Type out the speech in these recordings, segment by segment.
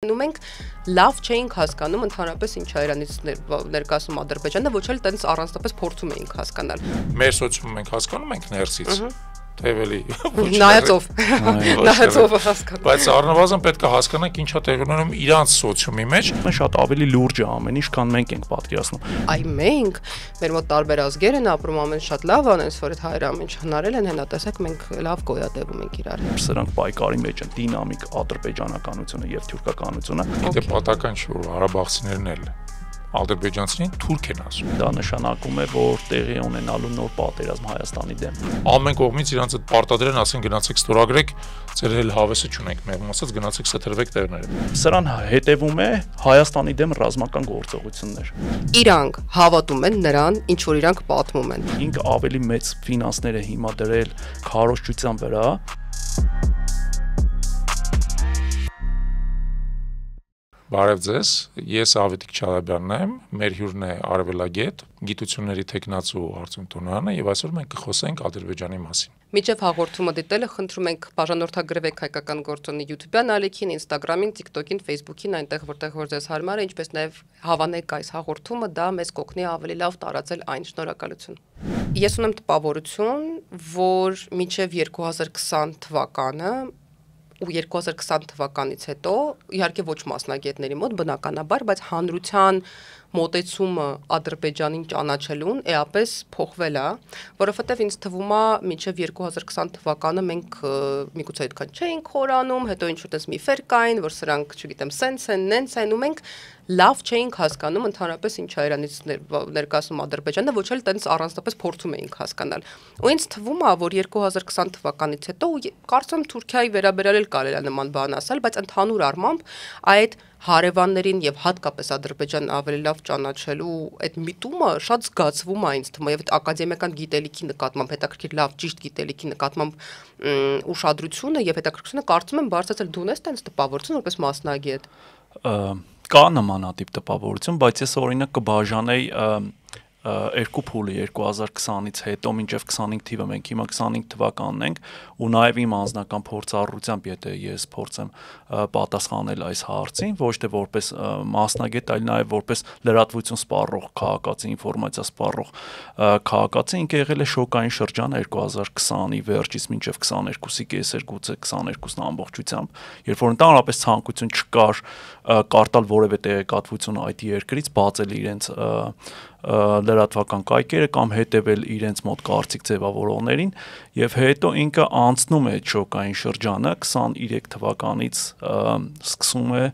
Մենք լավ չէինք հասկանում ընդհանրապես ինչ է իրանից ներկայացնում Ադրբեջանը, ոչ էլ տենց առանձնապես փորձում էինք հասկանալ։ Մեր սոցիումը մենք հասկանում ենք ներսից, թեւելի նայածով հասկանում։ Բայց առնվազն պետք է հասկանանք ինչա տեղի ունենում իրանց սոցիումի մեջ։ Շատ ավելի լուրջ է ամեն ինչ, քան մենք ենք պատկերացնում։ Այ մենք, մեր մոտ տարբեր ազգեր են ապրում, ամեն շատ լավ անես, որ այդ հայերը ամեն ինչ հնարել են, հենա տեսեք մենք լավ գոյատևում ենք իրար։ Սրանք պայքարի մեջ են դինամիկ ադրբեջանականությունը եւ թուրքականությունը։ Գիտե պատական չի, որ ղարաբաղցիներն էլ ադրբեջանցին թուրք են ասում։ Դա նշանակում է, որ տեղի ունենալու նոր պատերազմ Հայաստանի դեմ։ Ամեն կողմից իրանց այդ պարտադրեն, ասեն գնացեք ստորագրեք, ձեր էլ հավեսը չունենք, մեղմ ասած գնացեք սթրվեք տեղները։ Սրան հետևում է Հայաստանի դեմ ռազմական գործողություններ։ Իրանք հավատում են նրան, ինչ որ իրանք պատմում են։ Ինքը ավելի մեծ ֆինանսներ է հիմա դրել քարոզչության վրա։ Բարև ձեզ, ես Ավետիք Չալաբյանն եմ, մեր հյուրն է Արևելագետ, գիտությունների թեկնածու Արծուն Տոնյանը եւ այսօր մենք կխոսենք Ադրբեջանի մասին։ Միջև հաղորդումը դիտելը խնդրում ենք բաժանորդագրվեք հայկական գործոնի YouTube-յան ալիքին, Instagram-ին, TikTok-ին, Facebook-ին, այնտեղ որտեղ որ ձեզ հարմար է, ինչպես նաեւ հավանեք այս հաղորդումը դա մեզ կօգնի ավելի լավ տարածել այն։ Շնորհակալություն։ Ես ունեմ տպավորություն, որ մինչև 2020 թվականը ու 2020 թվականից հետո իհարկե ոչ մասնագետների մոտ բնականաբար, բայց հանրության մոտեցումը Ադրբեջանին ճանաչելուն էապես փոխվել է, որովհետև ինձ թվում է մինչև 2020 թվականը մենք միգուցե այդքան չէինք խորանում, հետո ինչ-որ տես միֆեր կային, որ սրանք, չգիտեմ, սենց են, նենց են, ու մենք լավ չէինք հասկանում ընդհանրապես ինչ է իրանից ներկայացնում Ադրբեջանը, ոչ էլ տենց առանձնապես փորձում էինք հասկանալ։ Ու ինձ թվում է, որ 2020 թվականից հետո կարծում Թուրքիայի վերաբերյալ էլ կարելի է նման բան ասել, բայց ընդհանուր առմամբ այդ հարևաններին եւ հատկապես Ադրբեջանն ավելի լավ ճանաչելու այդ միտումը շատ զգացվում է ինձ թվում է, եւ այդ ակադեմիական գիտելիքի նկատմամբ, հետաքրքիր լավ ճիշտ գիտելիքի նկատմամբ ուշադրությունը եւ հետաքրքրությունը կարծում եմ բարձրացել։ Դու ես տենց տպավորություն որպես մասնագետ։ Կա նմանատիպ տպավորություն, բայց ես օրինակ կբաժանեի երկու փուլի 2020-ից հետո մինչև 25 թիվը մենք հիմա 25 թվականն ենք ու նաև իմ անձնական փորձառությամբ եթե ես փորձեմ պատասխանել այս հարցին ոչ թե որպես մասնագետ այլ նաև որպես լրատվություն սպառող քաղաքացի ինֆորմացիա սպառող քաղաքացի ինքը եղել է շոկային շրջան 2020-ի վերջից մինչև 22-ի կեսեր գուցե 22-ն ամբողջությամբ երբ որ ընդհանրապես ցանկություն չկար կարտալ որևէ տեղեկատվություն այդ երկրից բացել իրենց լրատվական կայքերը կամ հետևել իրենց մոտ կարծիք ձևավորողներին եւ հետո ինքը անցնում է շոկային շրջանը 23 թվականից սկսում է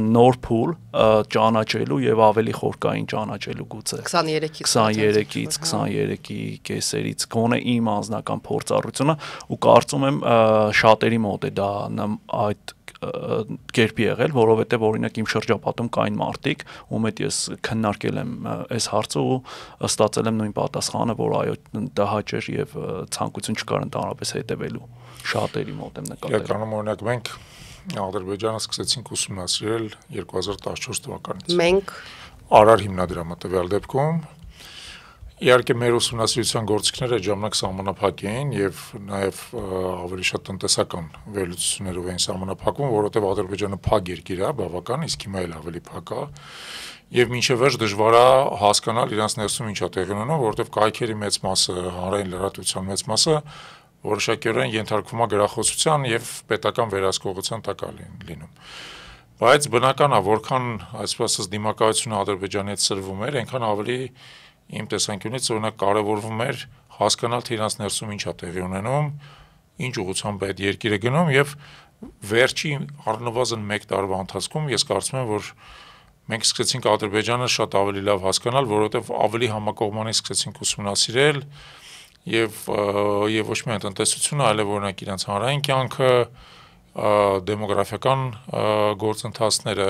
նոր փուլ ճանաչելու եւ ավելի խորքային ճանաչելու գուցե 23-ից 23-ի կեսերից գոնե իմ անձնական փորձառությունը ու կարծում եմ շատերի մոտ է դա այդ կերպ եղել, որովհետև օրինակ իմ շրջապատում կային մարդիկ, ում հետ ես քննարկել եմ այս հարցը ու ստացել եմ նույն պատասխանը, որ այո, դա հաճ էր եւ ցանկություն չկար ընդհանրապես հետևելու շատերի մոտ եմ նկատել։ Իրականում օրինակ մենք Ադրբեջանը սկսեցինք ուսումնասիրել 2014 թվականից։ Մենք Արար հիմնադրամը տվյալ դեպքում Իհարկե մեր ուսումնասիրության գործիքները այդ ժամանակ սահմանափակ էին եւ նաեւ ավելի շատ տնտեսական վերլուծություններով էին սահմանափակվում, որովհետեւ Ադրբեջանը փակ երկիր է, բավական, իսկ հիմա էլ ավելի փակ է։ Եվ մինչև վերջ դժվար է հասկանալ իրանց ներսում ինչ է տեղի ունենում, որովհետեւ կայքերի մեծ մասը, հանրային լրատվության մեծ մասը որոշակիորեն ենթարկվում է գրախոսության եւ պետական վերահսկողության տակ լինում։ Բայց բնական է, որքան այսպես ասած դիմակայությունը Ադրբեջանի հետ սրվում էր, այնքան ավելի իմ տեսանկյունից օրինակ կարևորվում էր հասկանալ թե իրանց ներսում ինչ է տեղի ունենում, ինչ ուղղությամբ այդ երկիրը գնում եւ վերջի առնվազն 1 տարվա ընթացքում ես կարծում եմ որ մենք սկսեցինք Ադրբեջանը շատ ավելի լավ հասկանալ, որովհետեւ ավելի համակողմանի սկսեցինք ուսումնասիրել եւ ոչ միայն տնտեսությունը, այլև օրինակ իրանց հանրային կյանքը, դեմոգրաֆիական գործընթացները,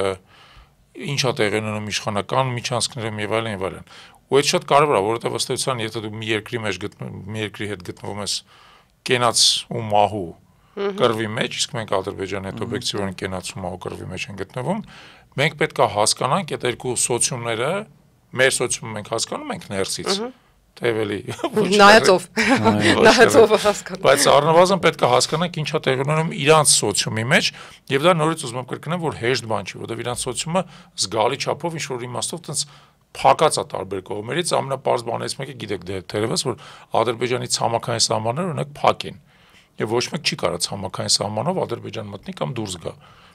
ինչ է տեղի ունենում իշխանական միջանցքներում եւ այլն եւ այլն։ Ու այդ շատ կարևոր է, որովհետև ըստ էության, եթե դու մի երկրի հետ գտնվում ես կենաց ու մահու կռվի մեջ, իսկ մենք Ադրբեջանի հետ օբյեկտիվորեն կենաց ու մահու կռվի մեջ են գտնվում, մենք պետք է հասկանանք այդ երկու սոցիումները, մեր սոցիումը մենք հասկանում ենք ներսից, տևելի։ Նայածով հասկանում։ Բայց առնվազն պետք է հասկանանք ինչա տեղի ունենում իրանց սոցիումի մեջ, եւ դա նորից ուզում եմ կրկնեմ, որ հեշտ բան չի, որովհետեւ իրանց սոցիումը զգալի չափով ինչ որ իմաստով տենց փակած է տարբեր կողմերից, ամենապարզ բանից մեկը գիտեք դերևս, որ Ադրբեջանի ցամաքային սահմանները օրինակ փակ են։ Եվ ոչ մեկ չի կարող ցամաքային սահմանով Ադրբեջան մտնի կամ դուրս գա։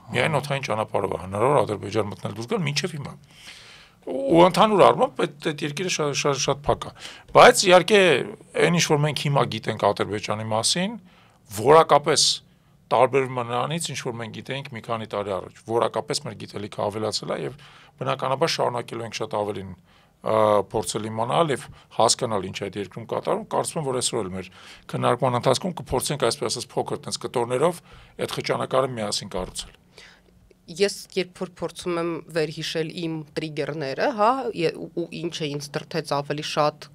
Միայն օդային ճանապարհով է հնարավոր Ադրբեջան մտնել դուրս գալ մինչև հիմա։ Ու ընդհանուր առմամբ այդ երկիրը շատ փակ է։ Բայց իհարկե այն ինչ որ մենք հիմա գիտենք Ադրբեջանի մասին, որակապես տարբերվում է նրանից, ինչ որ մենք գիտեինք մի քանի տարի առաջ։ Որակապես մեր գիտելիքը ավելացել է եւ բնականաբար շարունակելու ենք շատ ավելին փորձել իմանալ եւ հասկանալ ինչ այդ երկրում կատարում, կարծում եմ, որ այսօր էլ մեր քննարկման ընթացքում կփորձենք այսպես ասած փոքր տես կտորներով այդ խճանակարը միասին կառուցել։ Ես երբ որ փորձում եմ վերհիշել իմ տրիգերները, հա, ու ինչը ինձ դրթեց ավելի շատ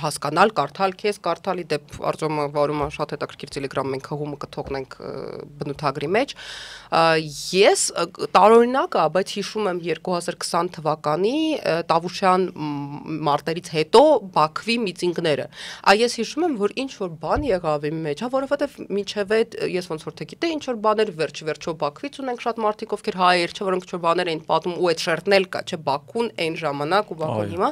հասկանալ, կարդալ քեզ, կարդալի դեպ Արտյոմը վարում է շատ հետաքրքիր Telegram մենք հողումը կթողնենք բնութագրի մեջ։ Ես տարօրինակ է, բայց հիշում եմ 2020 թվականի Տավուշյան մարտերից հետո Բաքվի միտինգները։ Ես հիշում եմ, որ ինչ որ բան եղավ իմ մեջ, հա, որովհետև մինչև այդ ես ոնց որ թե գիտեի, ինչ որ բաներ վերջո Բաքվից ունենք շատ մարդիկ, ովքեր հայեր, չէ, որոնք ինչ որ բաներ էին պատմում ու այդ շերտն էլ կա, չէ, Բաքուն այն ժամանակ ու Բաքուն հիմա,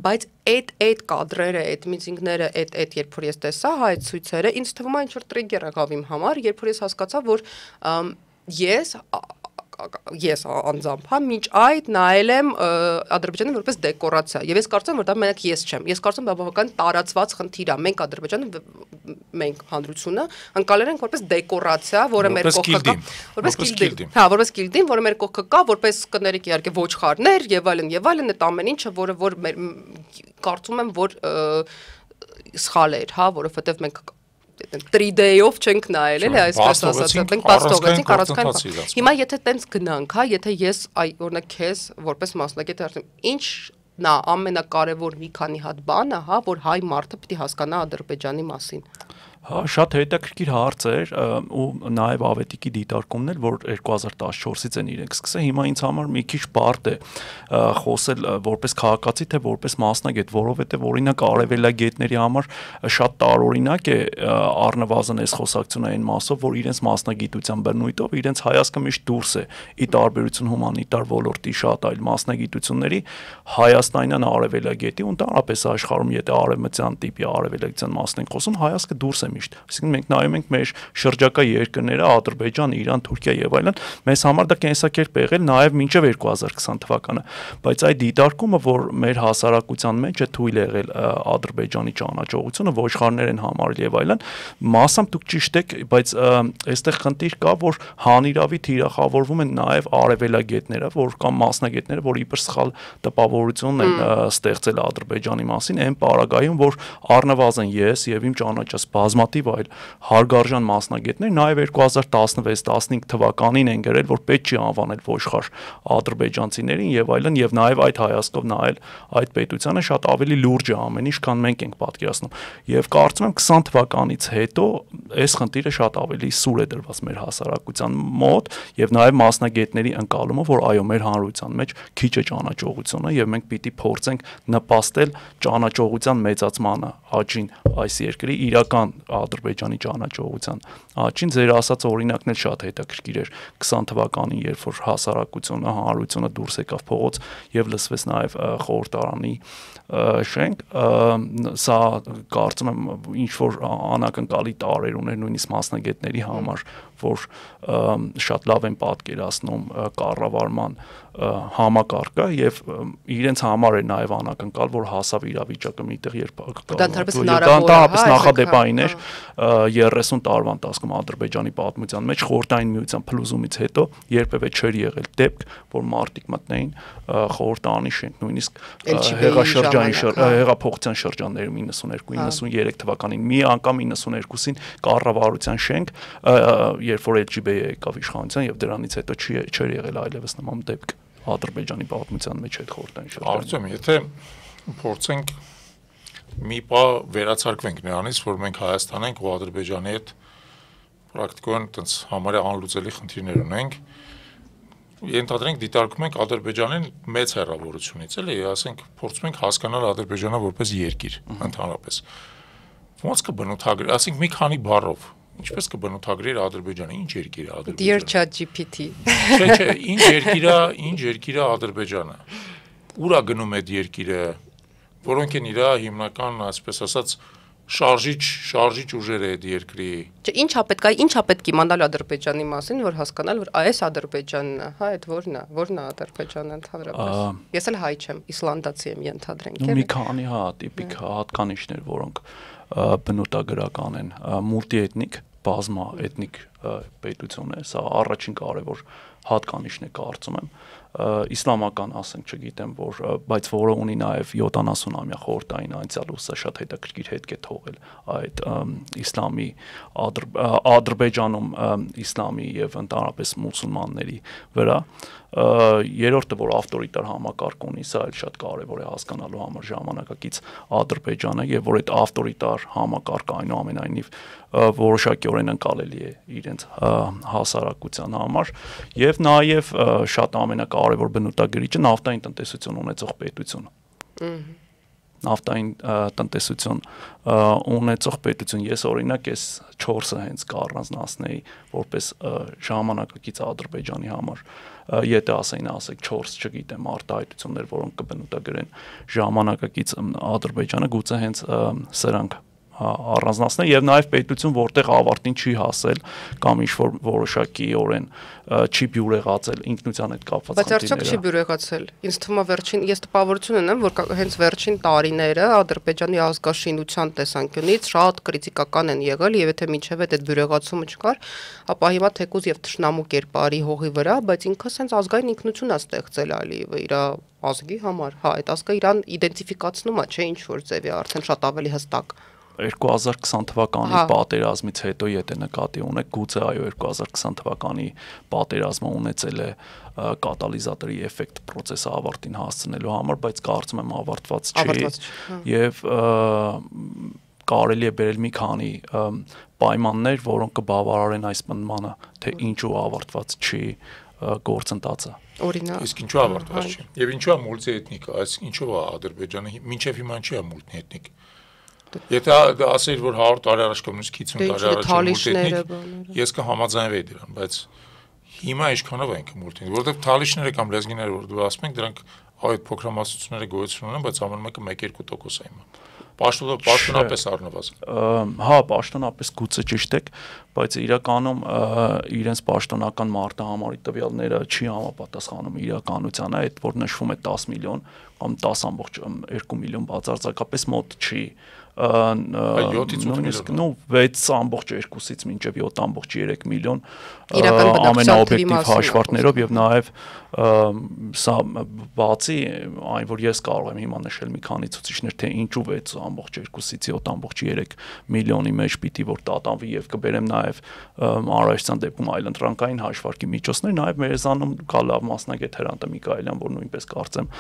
բայց այդ կադրերը, այդ միտինգները, այդ երբ որ ես տեսա հայ ցույցերը, ինձ թվում է ինչ որ տրիգեր եղավ իմ համար, երբ որ ես հասկացա, որ ես անձամբ, հա, մինչ այդ նայել եմ Ադրբեջանը որպես դեկորացիա, եւ ես կարծում եմ, որ դա մենակ ես չեմ, ես կարծում եմ, դա բավական տարածված խնդիր է, մենք Ադրբեջանը, մենք հանրությունը անցալեր ենք որպես դեկորացիա, որը մեր կողքը կա, որպես գիլդին, հա, որպես գիլդին, որը մեր կողքը կա, որպես կներեք իհարկե ոչխարներ եւ այլն, այդ ամեն ինչը, որը կարծում եմ, որ սխալ էր, հա, որովհետեւ մենք 3D-ով չենք նայել, էլի, այսպես ասած, մենք բաց թողեցինք առանցքային։ Հիմա եթե տենց գնանք, հա, եթե ես օրինակ քեզ որպես մասնակից արդեն ինչն է ամենակարևոր մի քանի հատ բանը, հա, որ հայ մարդը պիտի հասկանա Ադրբեջանի մասին։ Հա, շատ հետաքրքիր հարց էր ու նաև ավետիքի դիտարկումն էլ, որ 2014-ից են իրենք սկսել, հիմա ինձ համար մի քիչ բարդ է խոսել որպես քաղաքացի, թե որպես մասնագետ, որովհետև օրինակ արևելագետների համար շատ տարօրինակ է առնվազն այս խոսակցությունային մասով, որ իրենց մասնագիտության բնույթով իրենց հայացքը միշտ դուրս է, ի տարբերություն հումանիտար ոլորտի շատ այլ մասնագիտությունների, Հայաստանյան արևելագետի ու ընդհանրապես աշխարհում, եթե արևմտյան տիպի արևելագիտության մասն ենք խոսում, հայացքը դուրս է միշտ։ Այսինքն մենք նայում ենք մեր շրջակա երկրները, Ադրբեջան, Իրան, Թուրքիա եւ այլն, մեզ համար դա կենսակերպ է եղել նաեւ մինչեւ 2020 թվականը, բայց այդ դիտարկումը, որ մեր հասարակության մեջ է թույլ եղել Ադրբեջանի ճանաչողությունը, ոչխարներ են համարել եւ այլն, մասամբ դուք ճիշտ եք, բայց այստեղ խնդիր կա, որ հանիրավի թիրախավորվում են նաեւ արևելագետները, որ կամ մասնագետները, որ իբր սխալ տպավորություն են ստեղծել Ադրբեջանի մասին, այն պարագայում, որ առնվազն ես եւ իմ ճանաչած բազմաթիվ այլ հարգարժան մասնագետներ նաեւ 2016-15 թվականին են գրել, որ պետք չի անվանել ոչխար ադրբեջանցիներին եւ այլն եւ նաեւ այդ հայացքով նայել այդ պետությանը շատ ավելի լուրջ է ամեն ինչ, քան մենք ենք պատկերացնում։ Եվ կարծում եմ 20 թվականից հետո այս խնդիրը շատ ավելի սուր է դրված մեր հասարակության մոտ եւ նաեւ մասնագետների ընկալումը, որ այո, մեր հանրության մեջ քիչ է ճանաչողությունը եւ մենք պիտի փորձենք նպաստել ճանաչողության մեծացմանը աճին այս երկրի իրական Ադրբեջանի ճանաչողության աճին։ Ձեր ասած օրինակն էլ շատ հետաքրքիր էր 20 թվականին, երբ որ հասարակությունը, հանրությունը դուրս եկավ փողոց եւ լսվեց նաեւ խորհրդարանի շենք, սա կարծում եմ ինչ որ անակնկալի տարեր ուներ նույնիսկ մասնագետների համար, որ շատ լավ են պատկերացնում կառավարման համակարգը եւ իրենց համար է նաեւ անակնկալ, որ հասավ իրավիճակը միտեղ երբ ընդհանրապես նախադեպային էր 30 տարվա ընթացքում Ադրբեջանի պատմության մեջ խորհրդային միության փլուզումից հետո երբևէ չէր եղել դեպք, որ մարտիկ մտնեին խորհրդանի շենք, նույնիսկ հեղափոխության շրջաններում 92-93 թվականին մի անգամ 92-ին կառավարության շենք, երբ որ LGB-ը եկավ իշխանության եւ դրանից հետո չէր եղել այլևս նման դեպք Ադրբեջանի պատմության մեջ այդ խորհրդային շրջանը։ Արդյոք եթե փորձենք մի բա վերացարկվենք նրանից, որ մենք Հայաստան ենք ու Ադրբեջանի հետ պրակտիկորեն այտենց համարյա անլուծելի խնդիրներ ունենք, ենթադրենք դիտարկում ենք Ադրբեջանին մեծ հեռավորությունից, էլի, ասենք փորձում ենք հասկանալ Ադրբեջանը որպես երկիր ընդհանրապես։ Ոնց կբնութագրի, ասենք մի քանի բառով, ինչպես կբնութագրի Ադրբեջանը, ինչ երկիր է Ադրբեջանը։ Dear ChatGPT։ Չէ, ինչ երկիր է Ադրբեջանը։ Ուր է գնում այդ երկիրը, որոնք են իր հիմնական, այսպես ասած, շարժիչ ուժերը այդ երկրի։ Չէ, ինչա պետք իմանալ Ադրբեջանի մասին, որ հասկանալ, որ այս Ադրբեջանն է, հա, այդ որն է Ադրբեջանը ընդհանրապես։ Ես էլ հայ չեմ, իսլանդացի եմ ենթադրենք, Մի քանի տիպիկ հատկանիշներ, որոնք բնութագրական են, մուլտիէթնիկ, բազմաէթնիկ պետություն է, սա առաջին կարևոր հատկանիշն է կարծում եմ, իսլամական ասենք չգիտեմ որ բայց որը ունի նաև 70-ամյա խորհրդային անցյալ ու սա շատ հետաքրքիր հետք է թողել այդ իսլամի Ադրբեջանում իսլամի եւ ընդհանրապես մուսուլմանների վրա երրորդը որ ավտորիտար համակարգ ունի սա էլ շատ կարևոր է հասկանալու համար ժամանակակից Ադրբեջանը եւ որ այդ ավտորիտար համակարգը այնուամենայնիվ որոշակիորեն ընկալելի է իրենց հասարակության համար եւ նաեւ շատ ամենակարևոր բնութագրիչը նավթային տնտեսություն ունեցող պետություն նավթային տնտեսություն ունեցող պետություն ես օրինակ այս 4-ը հենց կառանձնացնեի որպես ժամանակակից Ադրբեջանի համար եթե ասենք 4 չգիտեմ արտահայտություններ որոնք կբնութագրեն ժամանակակից Ադրբեջանը գուցե հենց սրանք առանձնացնել եւ նաեւ պետություն որտեղ ավարտին չի հասել կամ ինչ որ որոշակիորեն չի բյուրեղացել ինքնության հետ կապված Բայց արդյոք չի բյուրեղացել ինձ թվում է վերջին ես տպավորություն ունեմ որ հենց վերջին տարիները Ադրբեջանի ազգաշինության տեսանկյունից շատ կրիտիկական են եղել եւ եթե մինչեւ այդ բյուրեղացումը չկար ապա հիմա թեկուզ եւ թշնամու կերպարի հողի վրա բայց ինքը sense ազգային ինքնություն է ստեղծել Ալիևը իր ազգի համար հա այդ ազգը իրան իդենտիֆիկացնում է չէ ինչ որ ձևի արդեն շատ ավելի հստակ 2020 թվականի պատերազմից հետո եթե նկատի ունեք գուցե այո 2020 թվականի պատերազմը ունեցել է կատալիզատորի էֆեկտ process-ը ավարտին հասցնելու համար բայց կարծում եմ ավարտված չի եւ կարելի է բերել մի քանի պայմաններ որոնք կբավարարեն այս մնմանը թե ինչու ավարտված չի գործընթացը օրինակ իսկ ինչու ավարտված չի եւ ինչու է մուլտիէթնիկ այս ինչու է Ադրբեջանը մինչեւ հիմա չի է մուլտիէթնիկ Եթե ասեիր որ 100 տարի առաջ կոմունիստ 50 տարի առաջ ես կհամաձայնվեի դրան, բայց հիմա ինչքանով ենք մուլտիէթնիկ, որովհետև թալիշները կամ լեզգիները որ դու ասում եք դրանք այդ փոքրամասնությունները գոյություն ունեն, բայց ամեն մեկը 1-2% է հիմա։ Պաշտոնապես առնվազն։ Հա, պաշտոնապես գուցե ճիշտ եք, բայց իրականում իրենց պաշտոնական մարտահամարի տվյալները չի համապատասխանում իրականությանը, այդ որ նշվում է 10 միլիոն կամ 10.2 միլիոն բացարձակապես մոտ չի 7-ից 8 միլիոն 6.2-ից մինչև 7.3 միլիոն ամենաօբյեկտիվ հաշվարկներով եւ նաեւ սա բացի այն որ ես կարող եմ հիմա նշել մի քանի ցուցիչներ թե ինչու 6.2-ից 7.3 միլիոնի մեջ պիտի որ տատանվի եւ կբերեմ նաեւ Արարատյան դեպքում այլընտրանքային հաշվարկի միջոցներ նաեւ Մերզանում կա լավ մասնագետ Հրանտ Միքայելյան որ նույնպես կարծեմ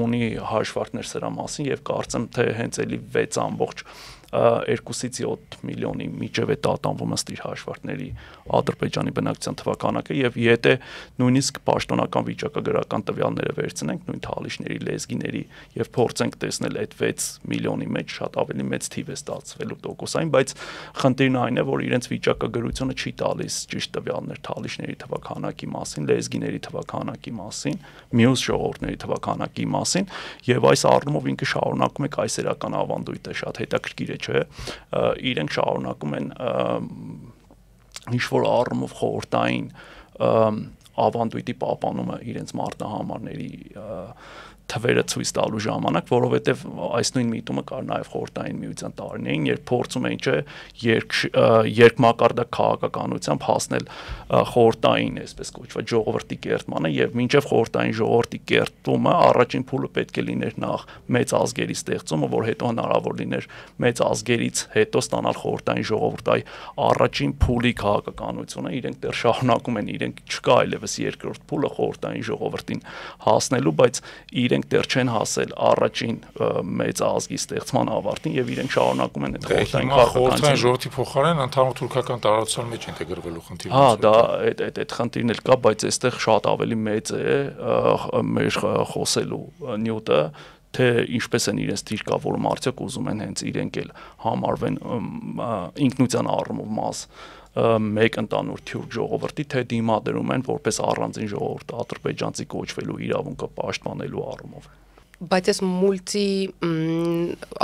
ունի հաշվարկներ սրա մասին եւ կարծեմ թե հենց էլի 6.2-ից 7 միլիոնի միջև է տատանվում ըստ իր հաշվարկների Ադրբեջանի բնակչության թվականակը եւ եթե նույնիսկ պաշտոնական վիճակագրական տվյալները վերցնենք նույն թալիշների լեզգիների եւ փորձենք տեսնել այդ 6 միլիոնի մեջ շատ ավելի մեծ թիվ է ստացվելու տոկոսային բայց խնդիրն այն է որ իրենց վիճակագրությունը չի տալիս ճիշտ տվյալներ թալիշների թվականակի մասին լեզգիների թվականակի մասին մյուս ժողովուրդների թվականակի մասին եւ այս առումով ինքը շարունակում է կայսերական ավանդույթը շատ հետաքրքիր է չէ իրենք շարունակում են ինչ որ առումով խորհրդային ավանդույթի պահպանումը իրենց մարտահամարների թվերը ցույց տալու ժամանակ, որովհետև այս նույն միտումը կար նաև խորհրդային միության տարիներին, երբ փորձում էին չէ երկմակարդակ քաղաքականությամբ հասնել խորհրդային, այսպես կոչված ժողովրդի կերտմանը եւ մինչեւ խորհրդային ժողովրդի կերտումը առաջին փուլը պետք է լիներ նախ մեծ ազգերի ստեղծումը, որ հետո հնարավոր լիներ մեծ ազգերից հետո ստանալ խորհրդային ժողովուրդ, այ առաջին փուլի քաղաքականությունը իրենք դեռ շարունակում են, իրենք չկա այլևս երկրորդ փուլը խորհրդային ժողովրդին հասնելու, բայց իրենք դեռ չեն հասել առաջին մեծ ազգի ստեղծման ավարտին եւ իրենք շարունակում են այդ խորհրդային ժողովրդի փոխարեն ընդհանուր թուրքական տարածության մեջ ինտեգրվելու խնդիրը։ Հա, դա այդ խնդիրն էլ կա, բայց այստեղ շատ ավելի մեծ է մեր խոսելու նյութը, թե ինչպես են իրենց դիրքավորում, արդյոք ուզում են հենց իրենք էլ համարվեն ինքնության առումով մաս մեկ ընդանուր թուրք ժողովրդի, թե դիմադրում են որպես առանձին ժողովուրդ ադրբեջանցի կոչվելու իրավունքը պաշտպանելու առումով։ Բայց այս մուլտի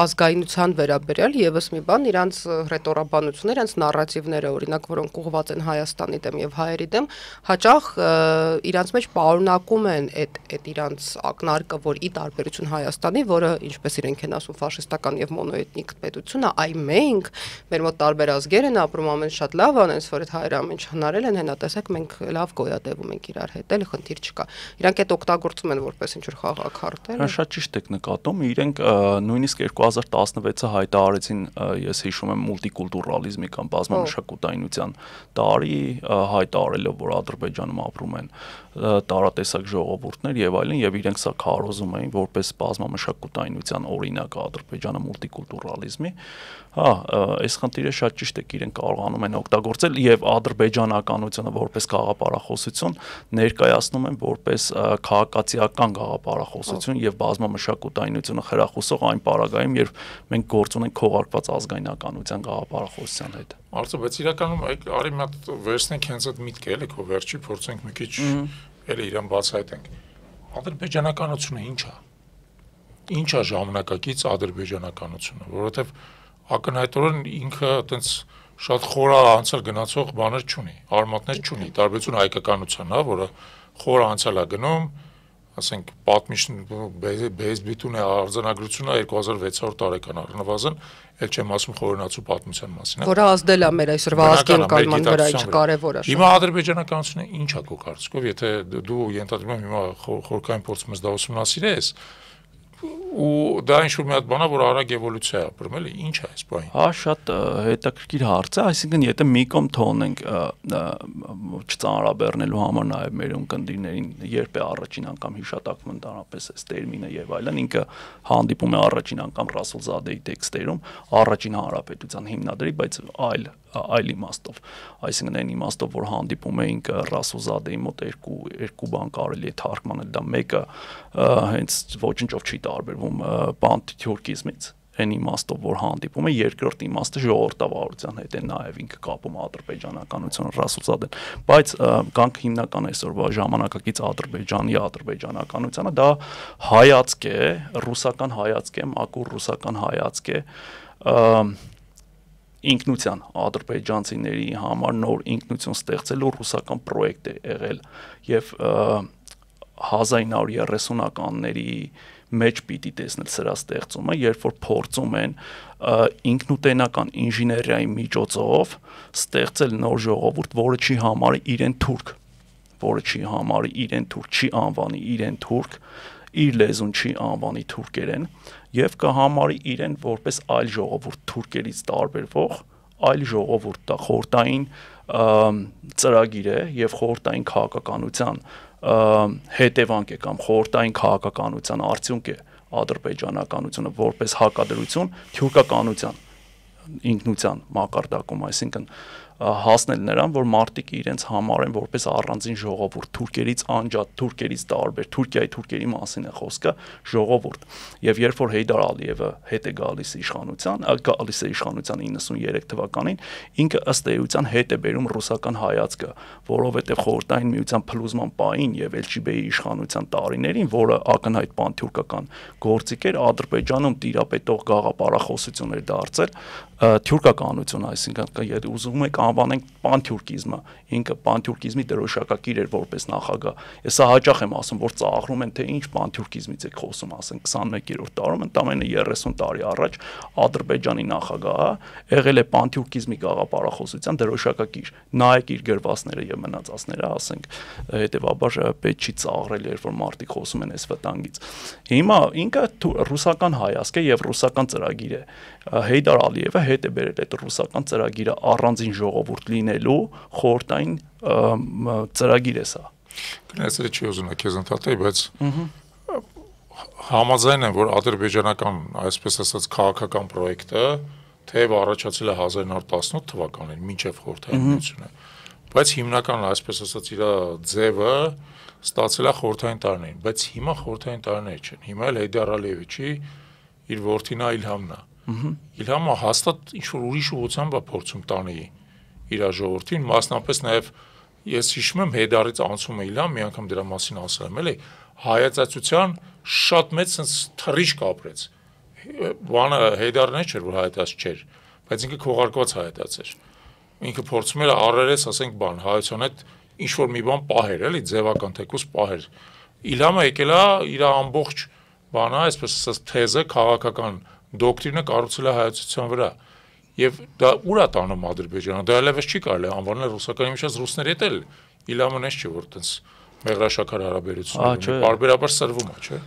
ազգայնության վերաբերյալ եւս մի բան, իրանց ռետորաբանությունները, իրանց նարատիվները, օրինակ, որոնք ուղղված են Հայաստանի դեմ եւ հայերի դեմ, հաճախ իրանց մեջ պարունակում են այդ իրանց ակնարկը, որ ի տարբերություն Հայաստանի, որը ինչպես իրենք են ասում ֆաշիստական եւ մոնոէթնիկ պետությունը, այ մենք մեր մոտ տարբեր ազգեր են ապրում, ամեն շատ լավ անեն, որ այդ հայերը ամեն ինչ հնարել են, հենա տեսեք մենք լավ գոյատևում ենք իրար հետ, էլ խնդիր չկա։ Իրանք այդ օգտագործում են որպես ինչ որ խաղաքարտեր։ Շատ ճիշտ եք նկատում, իրենք նույնիսկ 2016-ը հայտարարեցին, ես հիշում եմ մուլտիկուլտուրալիզմի կամ բազմամշակութայնության տարի, հայտարարելով, որ Ադրբեջանում ապրում են տարատեսակ ժողովուրդներ եւ այլն, եւ իրենք սա քարոզում էին որպես բազմամշակութայնության օրինակ Ադրբեջանը մուլտիկուլտուրալիզմի։ Հա, այս խնդիրը շատ ճիշտ է, իրենք կարողանում են օգտագործել եւ ադրբեջանականությունը որպես գաղափարախոսություն ներկայացնում են որպես քաղաքացիական գաղափարախոսություն եւ բազմամշակութայնությունը խրախուսող այն պարագայում, երբ մենք գործ ունենք քողարկված ազգայնականության գաղափարախոսության հետ։ Արծո, բայց իրականում արի մի հատ վերցնենք հենց այդ միտքը, էլի քո վերջի փորձենք մի քիչ էլի իրան բացահայտենք։ Ադրբեջանականությունը ի՞նչ է։ Ինչ է ժամանակակից ադրբեջանականությունը, որովհետեւ ակնհայտորեն ինքը այտենց շատ խոր անցել գնացող բաներ չունի, արմատներ չունի, տարբերություն հայկականության, հա, որը խոր անցել է գնում, ասենք բեզբիտուն է արձանագրությունը 2600 տարեկան առնվազն, էլ չեմ ասում խորենացու պատմության մասին, որը ազդել է մեր այսօրվա ազգի ընկալման վրա, չկարևոր է։ Հիմա ադրբեջանականությունը ինչ է քո կարծիքով, եթե դու ենթադրում եմ հիմա խորքային փորձում ես դա ուսումնասիրես, ու դա ինչ-որ մի հատ բան է, որ արագ էվոլյուցիա է ապրում, էլի, ինչ է այս բանը։ Հա, շատ հետաքրքիր հարց է, այսինքն եթե մի կողմ թողնենք չծանրաբեռնելու համար նաև մեր ունկնդիրներին, երբ է առաջին անգամ հիշատակվում ընդհանրապես այս տերմինը եւ այլն, ինքը հանդիպում է առաջին անգամ Ռասուլզադեի տեքստերում, առաջին հանրապետության հիմնադրի, բայց այլ իմաստով, այսինքն այն իմաստով, որ հանդիպում էինք Ռասուլզադեի մոտ երկու բան կարելի է թարգմանել, դա մեկը հենց ոչնչով չի տարբերվում պանթյուրքիզմից, այն իմաստով, որ հանդիպում է, երկրորդ իմաստը ժողովրդավարության հետ է նաև ինքը կապում ադրբեջանականությունը Ռասուլզադեն, բայց կանք հիմնական այսօրվա ժամանակակից ադրբեջանի ադրբեջանականությունը դա հայացք է, ռուսական հայացք է, մաքուր ռուսական հայացք է, ինքնության ադրբեջանցիների համար նոր ինքնություն ստեղծելու ռուսական պրոյեկտ է եղել եւ 1930-ականների մեջ պիտի տեսնել սրա ստեղծումը, երբ որ փորձում են ինքնուտենական ինժեներիայի միջոցով ստեղծել նոր ժողովուրդ, որը չի համարի իրեն թուրք, չի անվանի իրեն թուրք, իր լեզուն չի անվանի թուրքերեն եւ կհամարի իրեն որպես այլ ժողովուրդ թուրքերից տարբերվող այլ ժողովուրդ, դա խորհրդային ծրագիր է եւ խորհրդային քաղաքականության հետևանք է կամ խորհրդային քաղաքականության արդյունք է ադրբեջանականությունը որպես հակադրություն թուրքականության ինքնության մակարդակում, այսինքն հասնել նրան, որ մարդիկ իրենց համարեն որպես առանձին ժողովուրդ, թուրքերից անջատ, թուրքերից տարբեր, թուրքերի մասին է խոսքը, ժողովուրդ։ Եվ երբ որ Հեյդար Ալիևը հետ է գալիս իշխանության 93 թվականին, ինքը ըստ էության հետ է բերում ռուսական հայացքը, որովհետև խորհրդային միության փլուզման պահին եւ Էլչիբեի իշխանության տարիներին, որը ակնհայտ պանթյուրքական գործիք էր, Ադրբեջանում տիրապետող գաղափարախոսություն էր դարձել թյուրքականություն, այսինքն ուզում եք անվանենք պանթյուրքիզմը, ինքը պանթյուրքիզմի դրոշակակիր էր որպես նախագահ։ Ես սա հաճախ եմ ասում, որ ծաղրում են, թե ինչ պանթյուրքիզմից եք խոսում, ասենք 21-րդ դարում, ընդամենը 30 տարի առաջ Ադրբեջանի նախագահը եղել է պանթյուրքիզմի գաղափարախոսության դրոշակակիր։ Նայեք իր գրվածները եւ մնացածները, ասենք, հետեւաբար պետք չի ծաղրել, երբ որ մարդիկ խոսում են այս վտանգից։ Հիմա ինքը ռուսական հայացք է եւ ռուսական ծրագիր է։ Հեյդար Ալիևը հետ է բերել այդ ռուսական ծրագիրը առանձին ժողովուրդ լինելու խորհրդային ծրագիր է սա։ Գնացել չի ուզում քեզ ընդհատել, բայց Համաձայն եմ, որ ադրբեջանական, այսպես ասած, քաղաքական պրոյեկտը թեև առաջացել է 1918 թվականին, մինչև խորհրդային միությունը, բայց հիմնական, այսպես ասած, իր ձևը ստացել է խորհրդային տարիներին, բայց հիմա խորհրդային տարիներ չեն։ Հիմա էլ Հեյդար Ալիևիչի իր որդին Իլհամն է։ Իլհամը հաստատ ինչ-որ ուրիշ ուղղությամբ է փորձում տանի իր ժողովրդին, մասնապես նաև ես հիշում եմ Հեյդարից անցում է Իլհամ, մի անգամ դրա մասին ասել եմ, էլի, հայացածության շատ մեծ sense թռիչք ապրեց։ Բանը Հեյդարն չէր, որ հայտած չէր, բայց ինքը քողարկված հայտած էր։ Ինքը փորձում էր առերես, ասենք, բան, հայության հետ ինչ որ մի բան պահեր, էլի, ձևական թեկուզ պահեր։ Իլհամը եկել է իր ամբողջ բանը, այսպես ասած, թեզը, քաղաքական դոկտրինը կառուցել է հայացության վրա։ Եվ դա ուր է տանում Ադրբեջանը, դա այլևս չի կարելի անվանել ռուսական իմիջած ռուսների հետ էլ Իլհամն էս չէ, որ տենց մեղրաշաքար հարաբերություններ, բարբերաբար սրվում է, չէ։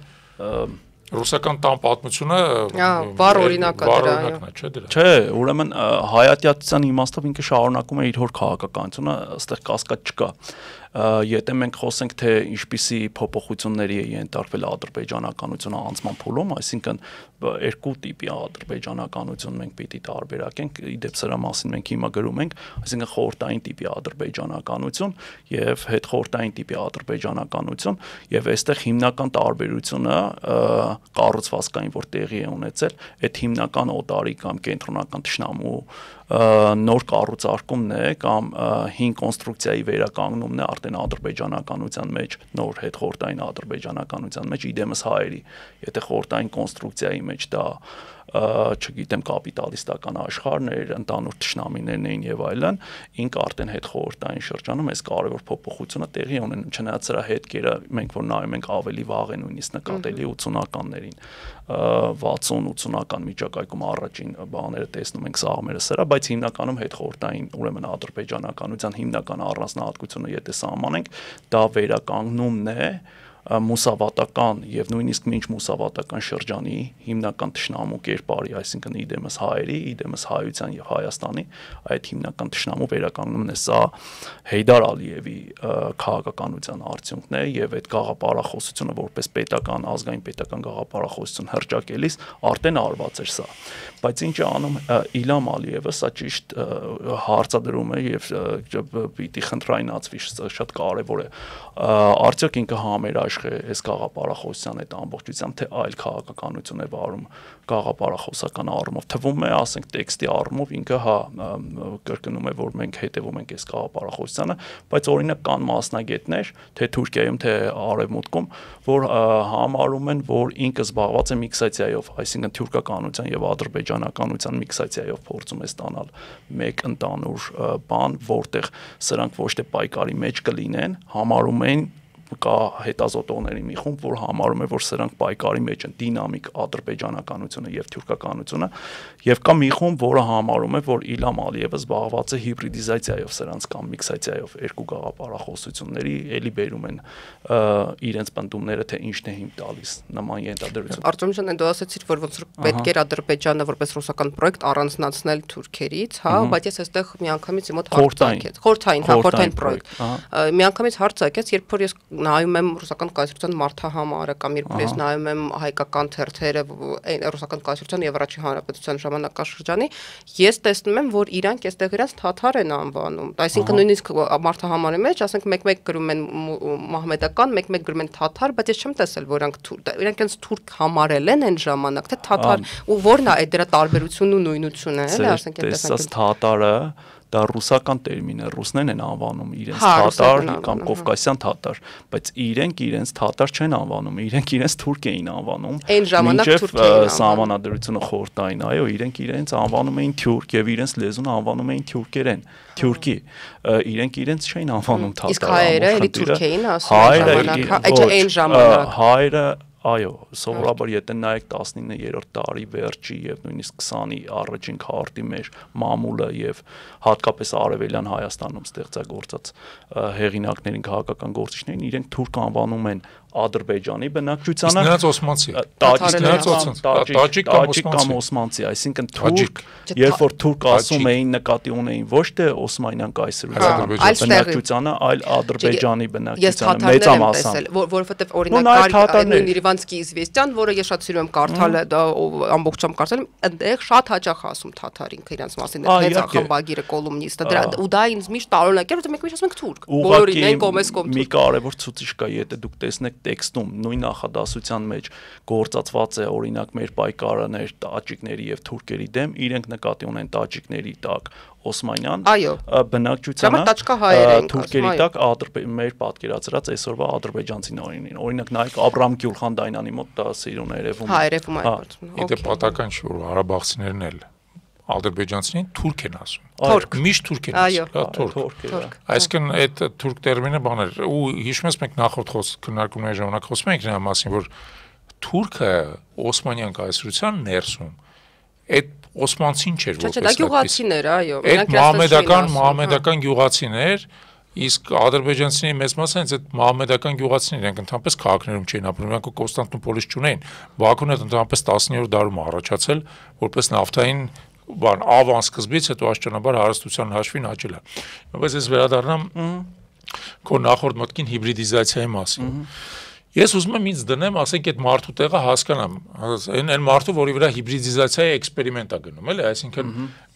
Ռուսական տան պատմությունը վառ օրինակը դրա, չէ դրա։ Չէ, ուրեմն հայատյացության իմաստով ինքը շարունակում է իր հոր քաղաքականությունը, այստեղ կասկած չկա։ Եթե մենք խոսենք թե ինչպիսի փոփոխությունների է ենթարկվել ադրբեջանականությունը անցման փուլում, այսինքն երկու տիպի ադրբեջանականություն մենք պիտի տարբերակենք, իդեպ սրա մասին մենք հիմա գրում ենք, այսինքն խորհրդային տիպի ադրբեջանականություն եւ հետխորհրդային տիպի ադրբեջանականություն, եւ այստեղ հիմնական տարբերությունը կառուցվածքային որ տեղի է ունեցել, այդ հիմնական օտարի կամ կենտրոնական թշնամու նոր կառուցարկումն է կամ հին կոնստրուկցիայի վերականգնումն է արդեն ադրբեջանականության մեջ, նոր հետխորհրդային ադրբեջանականության մեջ իդեմս հայերի, եթե խորհրդային կոնստրուկցիայի մեջ դա չգիտեմ կապիտալիստական աշխարհներ, ընդանուր թշնամիներն էին եւ այլն, ինքը արդեն հետխորհրդային շրջանում այս կարևոր փոփոխությունը տեղի ունեն, չնայած սրա հետքերը մենք որ նայում ենք ավելի վաղ է նույնիսկ նկատելի 80-ականներին 60-80-ական միջակայքում առաջին բաները տեսնում ենք սաղմերը սրա, բայց հիմնականում հետխորհրդային ուրեմն ադրբեջանականության հիմնական առանձնահատկությունը եթե սահմանենք, դա վերականգնումն է մուսավատական եւ նույնիսկ մինչ մուսավատական շրջանի հիմնական թշնամու կերպարի, այսինքն իդեմս հայերի, իդեմս հայության եւ Հայաստանի այդ հիմնական թշնամու վերականգնումն է, սա Հեյդար Ալիևի քաղաքականության արդյունքն է եւ այդ գաղափարախոսությունը որպես պետական ազգային պետական գաղափարախոսություն հրճակելիս արդեն արված էր սա, բայց ինչ է անում Իլհամ Ալիևը, սա ճիշտ հարցադրում է եւ պիտի խնդրայնացվի, շատ կարեւոր է, արդյոք ինքը համերաշխ է այս գաղափարախոսության այդ ամբողջությամբ, թե այլ քաղաքականություն է վարում գաղափարախոսական առումով, թվում է, ասենք տեքստի առումով ինքը հա կրկնում է, որ մենք հետևում ենք այս գաղափարախոսությանը, բայց օրինակ կան մասնագետներ, թե Թուրքիայում, թե Արևմուտքում, որ համարում են, որ ինքը զբաղված է միքսացիայով, այսինքն թուրքականության եւ ադրբեջանականության միքսացիայով փորձում է ստանալ մեկ ընդանուր բան, որտեղ սրանք ոչ թե պայքարի մեջ կլինեն, համարում են կա հետազոտողների մի խումբ, որ համարում է, որ սրանք պայքարի մեջ են դինամիկ ադրբեջանականությունը եւ թուրքականությունը, եւ կա մի խումբ, որը համարում է, որ Իլհամ Ալիևը զբաղված է հիբրիդիզացիայով սրանց կամ միքսացիայով երկու գաղափարախոսությունների, ելի բերում են իրենց պնդումները, թե ինչն է հիմք տալիս նման ենթադրություն։ Արտем ջան, դու ասացիր, որ ոնց որ պետք էր Ադրբեջանը որպես ռուսական պրոյեկտ առանձնացնել Թուրքերից, հա, բայց ես այստեղ միանգամից մոտ հարց ցակեց։ Խորհրդային պրոյեկտ։ Միանգամից հարց ցակեց, երբ որ ես նայում եմ ռուսական կայսրության մարդահամարը կամ երբ ես նայում եմ հայկական թերթերը ռուսական կայսրության եւ առաջին հանրապետության ժամանակաշրջանի, ես տեսնում եմ, որ իրանք այստեղ իրենց թաթար են անվանում, այսինքն նույնիսկ մարդահամարի մեջ, ասենք մեկ-մեկ գրում են մահմեդական, մեկ-մեկ գրում են թաթար, բայց ես չեմ տեսել, որ իրանք իրենց թուրք համարել են այն ժամանակ, թե թաթար ու որն է այդ դրա տարբերությունն ու նույնությունը, էլի, ասենք այդպես թաթարը դա ռուսական տերմին է, ռուսներն են անվանում իրենց թաթար կամ կովկասյան թաթար, բայց իրենց թաթար չեն անվանում, իրենց թուրք էին անվանում։ Այն ժամանակ թուրք էին սահմանադրությունը խորհրդային, այո, իրենց անվանում էին թուրք եւ իրենց լեզուն անվանում էին թուրքերեն, թուրքի։ Իրենց չէին անվանում թաթար։ Իսկ հայերը էլի թուրք էին ասում այն ժամանակ։ Հայերը այո, սովորաբար եթե նայեք 19-րդ դարի վերջի եւ նույնիսկ 20-ի առաջին քարտի մեր մամուլը եւ հատկապես արևելյան Հայաստանում ստեղծագործած հեղինակներին, քաղաքական գործիչներին, իրենք թուրք անվանում են Ադրբեջանի բնակչությանը, Նրանց օսմանցի, տաջիկ կամ օսմանցի, այսինքն թուրք, երբ որ թուրք ասում էին նկատի ունեին ոչ թե օսմանյան կայսրության բնակչությանը, այլ Ադրբեջանի բնակչությանը մեծամասամբ, որովհետև օրինակ նույն Երևանցկի Իզվեստյան, որը ես շատ սիրում եմ կարդալ, ամբողջությամբ կարդալ եմ, այնտեղ շատ հաճախ ասում թաթար ինքը իրենց մասին, հենց խմբագիրը կոլումնիստը, ու դա ինձ միշտ տարօրինակ էր, որովհետև մենք միշտ ասում ենք թուրք, բոլորին են կողմես կողմ թուրք։ Մի կարևոր ցուցիչ կա, եթե դուք տեսնեք տեքստում նույն նախադասության մեջ գործածված է օրինակ մեր պայքարներ տաջիկների եւ թուրքերի դեմ, իրենք նկատի ունեն տաջիկների տակ օսմանյան բնակչությանը, թուրքերի տակ մեր պատկերացրած այսօրվա ադրբեջանցիներին, օրինակ նայեք Աբրահամ Գյուլխանդայնյանի մոտ դա սիրուն է երևում։ Հա, երևում է այդ։ Եթե պատական չի որ արաբացիներն էլ ադրբեջանցիներին թուրք են ասում։ Թուրք։ Միշտ թուրք են ասում, թուրք։ Այսինքն այդ թուրք տերմինը բաներ ու հիշում ես մենք նախորդ քննարկումների ժամանակ խոսում ենք նրա մասին, որ թուրքը օսմանյան կայսրության ներսում այդ օսմանցին չէր որպես դա գյուղացիներ, այո, այդ մահմեդական գյուղացիներ, իսկ ադրբեջանցիների մեծ մասը հենց այդ մահմեդական գյուղացիներ են, ընդհանրապես քաղաքներում չէին ապրում, նրանք Կոստանդնուպոլից չունեին, Բաքուն այդ ընդհանրապես 19-րդ դարում առաջացել որպես նավթային բան ավան սկզբից, հետո աստիճանաբար հարստության հաշվին աճել է։ Բայց ես վերադառնամ քո նախորդ մտքին հիբրիդիզացիայի մասին։ Ես ուզում եմ ինձ դնեմ, ասենք այդ մարդու տեղը հասկանամ, այն մարդու, որի վրա հիբրիդիզացիայի էքսպերիմենտ է գնում, էլի, այսինքն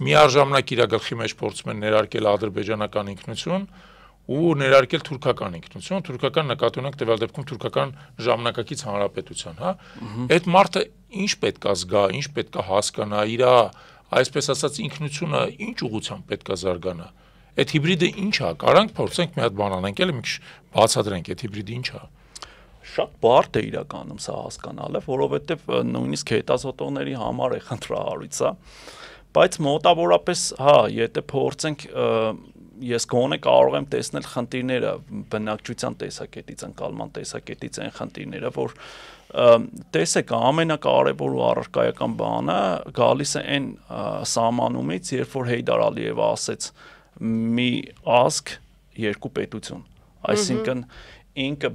միաժամանակ իր գլխի մեջ փորձում են ներարկել ադրբեջանական ինքնություն ու ներարկել թուրքական ինքնություն, թուրքական նկատի ունենք տվյալ դեպքում թուրքական ժամանակակից հանրապետության, հա։ Այդ մարդը ինչ պետք է զգա, ինչ պետք է հասկանա, իր այսպես ասած ինքնությունը ինչ ուղղությամբ պետք է զարգանա։ Այդ հիբրիդը ինչ է, կարանք փորձենք մի հատ բան անենք, էլի մի քիչ բացատրենք այդ հիբրիդը ինչ է։ Շատ բարդ է իրականում սա հասկանալը, որովհետև նույնիսկ հետազոտողների համար է խնդրահարույց, բայց մոտավորապես, հա, եթե փորձենք ես գոնե կարող եմ տեսնել խնդիրները բնակչության տեսակետից, ընկալման տեսակետից այն խնդիրները, որ տեսեք ամենակարևոր ու առարկայական բանը գալիս է այն սահմանումից, երբ որ Հեյդար Ալիևը ասեց մի ազգ, երկու պետություն, այսինքն ինքը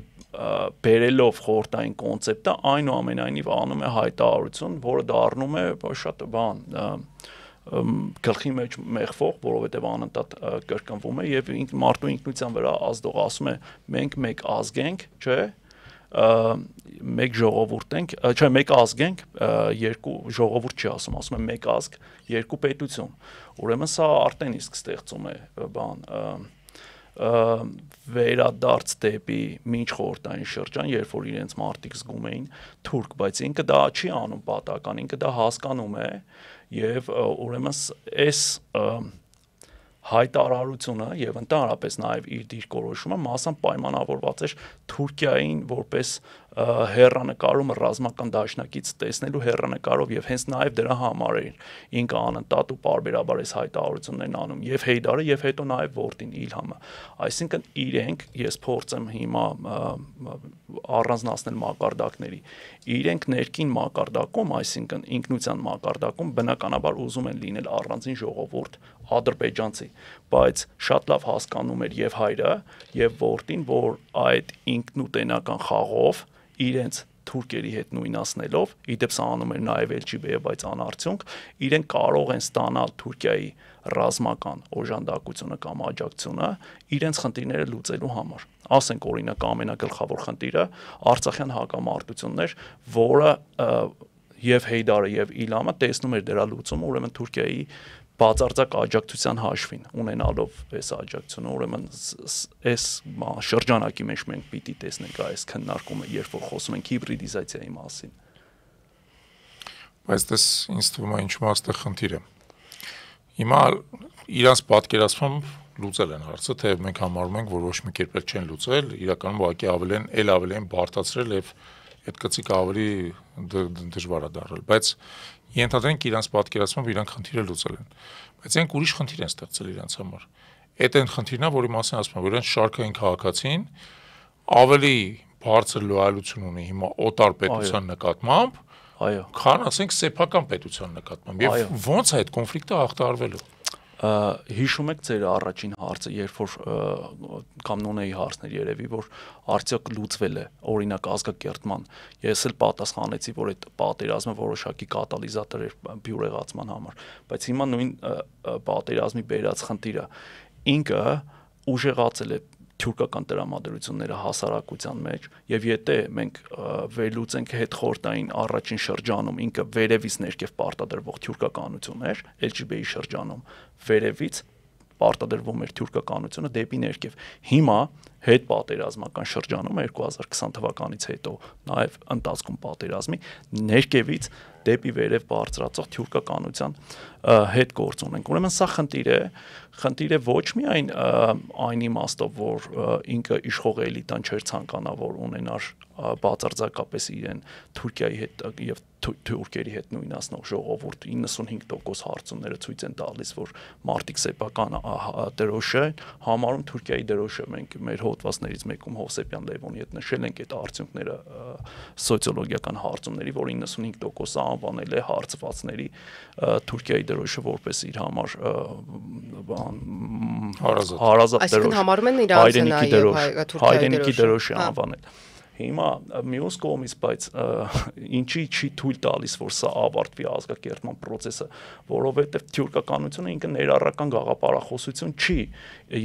բերելով խորհրդային կոնցեպտը այնուամենայնիվ անում է հայտարարություն, որը դառնում է շատ բան գլխի մեջ մեղվող, որովհետև անընդհատ կրկնվում է եւ մարդու ինքնության վրա ազդող ասում է մենք մեկ ազգ ենք, չէ, մեկ ժողովուրդ ենք, չէ, մեկ ազգ ենք, երկու ժողովուրդ չի ասում է մեկ ազգ, երկու պետություն։ Ուրեմն սա արդեն իսկ ստեղծում է բան վերադարձ դեպի մինչ խորհրդային շրջան, երբ որ իրենց մարդիկ զգում էին թուրք, բայց ինքը դա չի անում պատական, ինքը դա հասկանում է եւ ուրեմն այս հայտարարությունը եւ ընդհանրապես նաեւ իր դիրքորոշումը մասամբ պայմանավորված էր Թուրքիային որպես հեռանկարում ռազմական դաշնակից տեսնելու հեռանկարով եւ հենց նաեւ դրա համար էր ինքը անընդհատ ու պարբերաբար այս հայտարարություններն անում եւ Հեյդարը եւ հետո նաեւ որդին Իլհամը, այսինքն իրենք ես փորձեմ հիմա առանձնացնել մակարդակների, իրենք ներքին մակարդակում, այսինքն ինքնության մակարդակում բնականաբար ուզում են լինել առանձին ժողովուրդ ադրբեջանցի, բայց շատ լավ հասկանում էր եւ հայրը եւ որդին, որ այդ ինքնուտենական խաղով իրենց թուրքերի հետ նույնացնելով, իդեպ սա անում էր նաև Էլչիբեյը, բայց անարդյունք, իրենք կարող են ստանալ Թուրքիայի ռազմական օժանդակությունը կամ աջակցությունը իրենց խնդիրները լուծելու համար։ Ասենք օրինակ ամենագլխավոր խնդիրը Արցախյան հակամարտությունն էր, որը եւ Հեյդարը եւ Իլհամը տեսնում էր դրա լուծումը, ուրեմն Թուրքիայի բացարձակ աջակցության հաշվին ունենալով այս աջակցությունը, ուրեմն այս շրջանակի մեջ մենք պիտի տեսնենք այս քննարկումը, երբ որ խոսում ենք հիբրիդիզացիայի մասին։ Բայց դες ինձ թվում է ինչու այստեղ խնդիրը։ Հիմա իրանց պատկերացմամբ լուծել են հարցը, թե մենք համարում ենք, որ ոչ մի կերպ չեն լուծել, իրականում ուղղակի ավելի են բարդացրել եւ այդ կծիկը ավելի դժվար է դարձել, բայց ենթադրենք իրանց պատկերացմամբ իրանք խնդիրը լուծել են, բայց իրենք ուրիշ խնդիր են ստեղծել իրանց համար։ Այդ այն խնդիրն է, որի մասին ասում եմ, որ իրենց շարքային քաղաքացին ավելի բարձր լոյալություն ունի հիմա օտար պետության նկատմամբ, քան ասենք սեփական պետության նկատմամբ, եւ ո՞նց է այդ կոնֆլիկտը հաղթահարվելու։ Հիշում եք ձեր առաջին հարցը, երբ որ կամ նոնեի հարցներ երևի, որ արդյոք լուծվել է օրինակ ազգակերտման։ Ես էլ պատասխանեցի, որ այդ պատերազմը որոշակի կատալիզատոր էր բյուրեղացման համար, բայց հիմա նույն պատերազմի բերած խնդիրը ինքը ուժեղացել է թուրքական տրամադրությունները հասարակության մեջ, եւ եթե մենք վերլուծենք հետխորտային առաջին շրջանում ինքը վերևից ներքև պարտադրվող թուրքականություն էր, LGB-ի շրջանում վերևից պարտադրվում էր թուրքականությունը դեպի ներքև։ Հիմա հետ պատերազմական շրջանում 2020 թվականից հետո նաև ընթացքում պատերազմի ներքևից դեպի վերև բարձրացող թուրքականության հետ գործ ունենք։ Ուրեմն սա խնդիր է ոչ միայն այն իմաստով, որ ինքը իշխող էլիտան չէր ցանկանա, որ ունենար բացարձակապես իրեն Թուրքիայի հետ եւ թուրքերի հետ նույնացնող ժողովուրդ 95% հարցումները ցույց են տալիս, որ մարտիկ սեփական դրոշը համարում Թուրքիայի դրոշը։ Մենք մեր հոդվածներից մեկում Հովսեփյան Լևոնի հետ նշել ենք այդ արդյունքները սոցիոլոգիական հարցումների, որ 95%-ը անվանել է հարցվածների Թուրքիայի դրոշը որպես իր համար հարազատ դրոշ։ Այսինքն համարում են իրանցը նաև հայրենիքի դրոշ է անվանել։ Հիմա մյուս կողմից, բայց ինչի չի թույլ տալիս, որ սա ավարտվի ազգակերտման process-ը, որովհետև թուրքականությունը ինքը ներառական գաղափարախոսություն չի,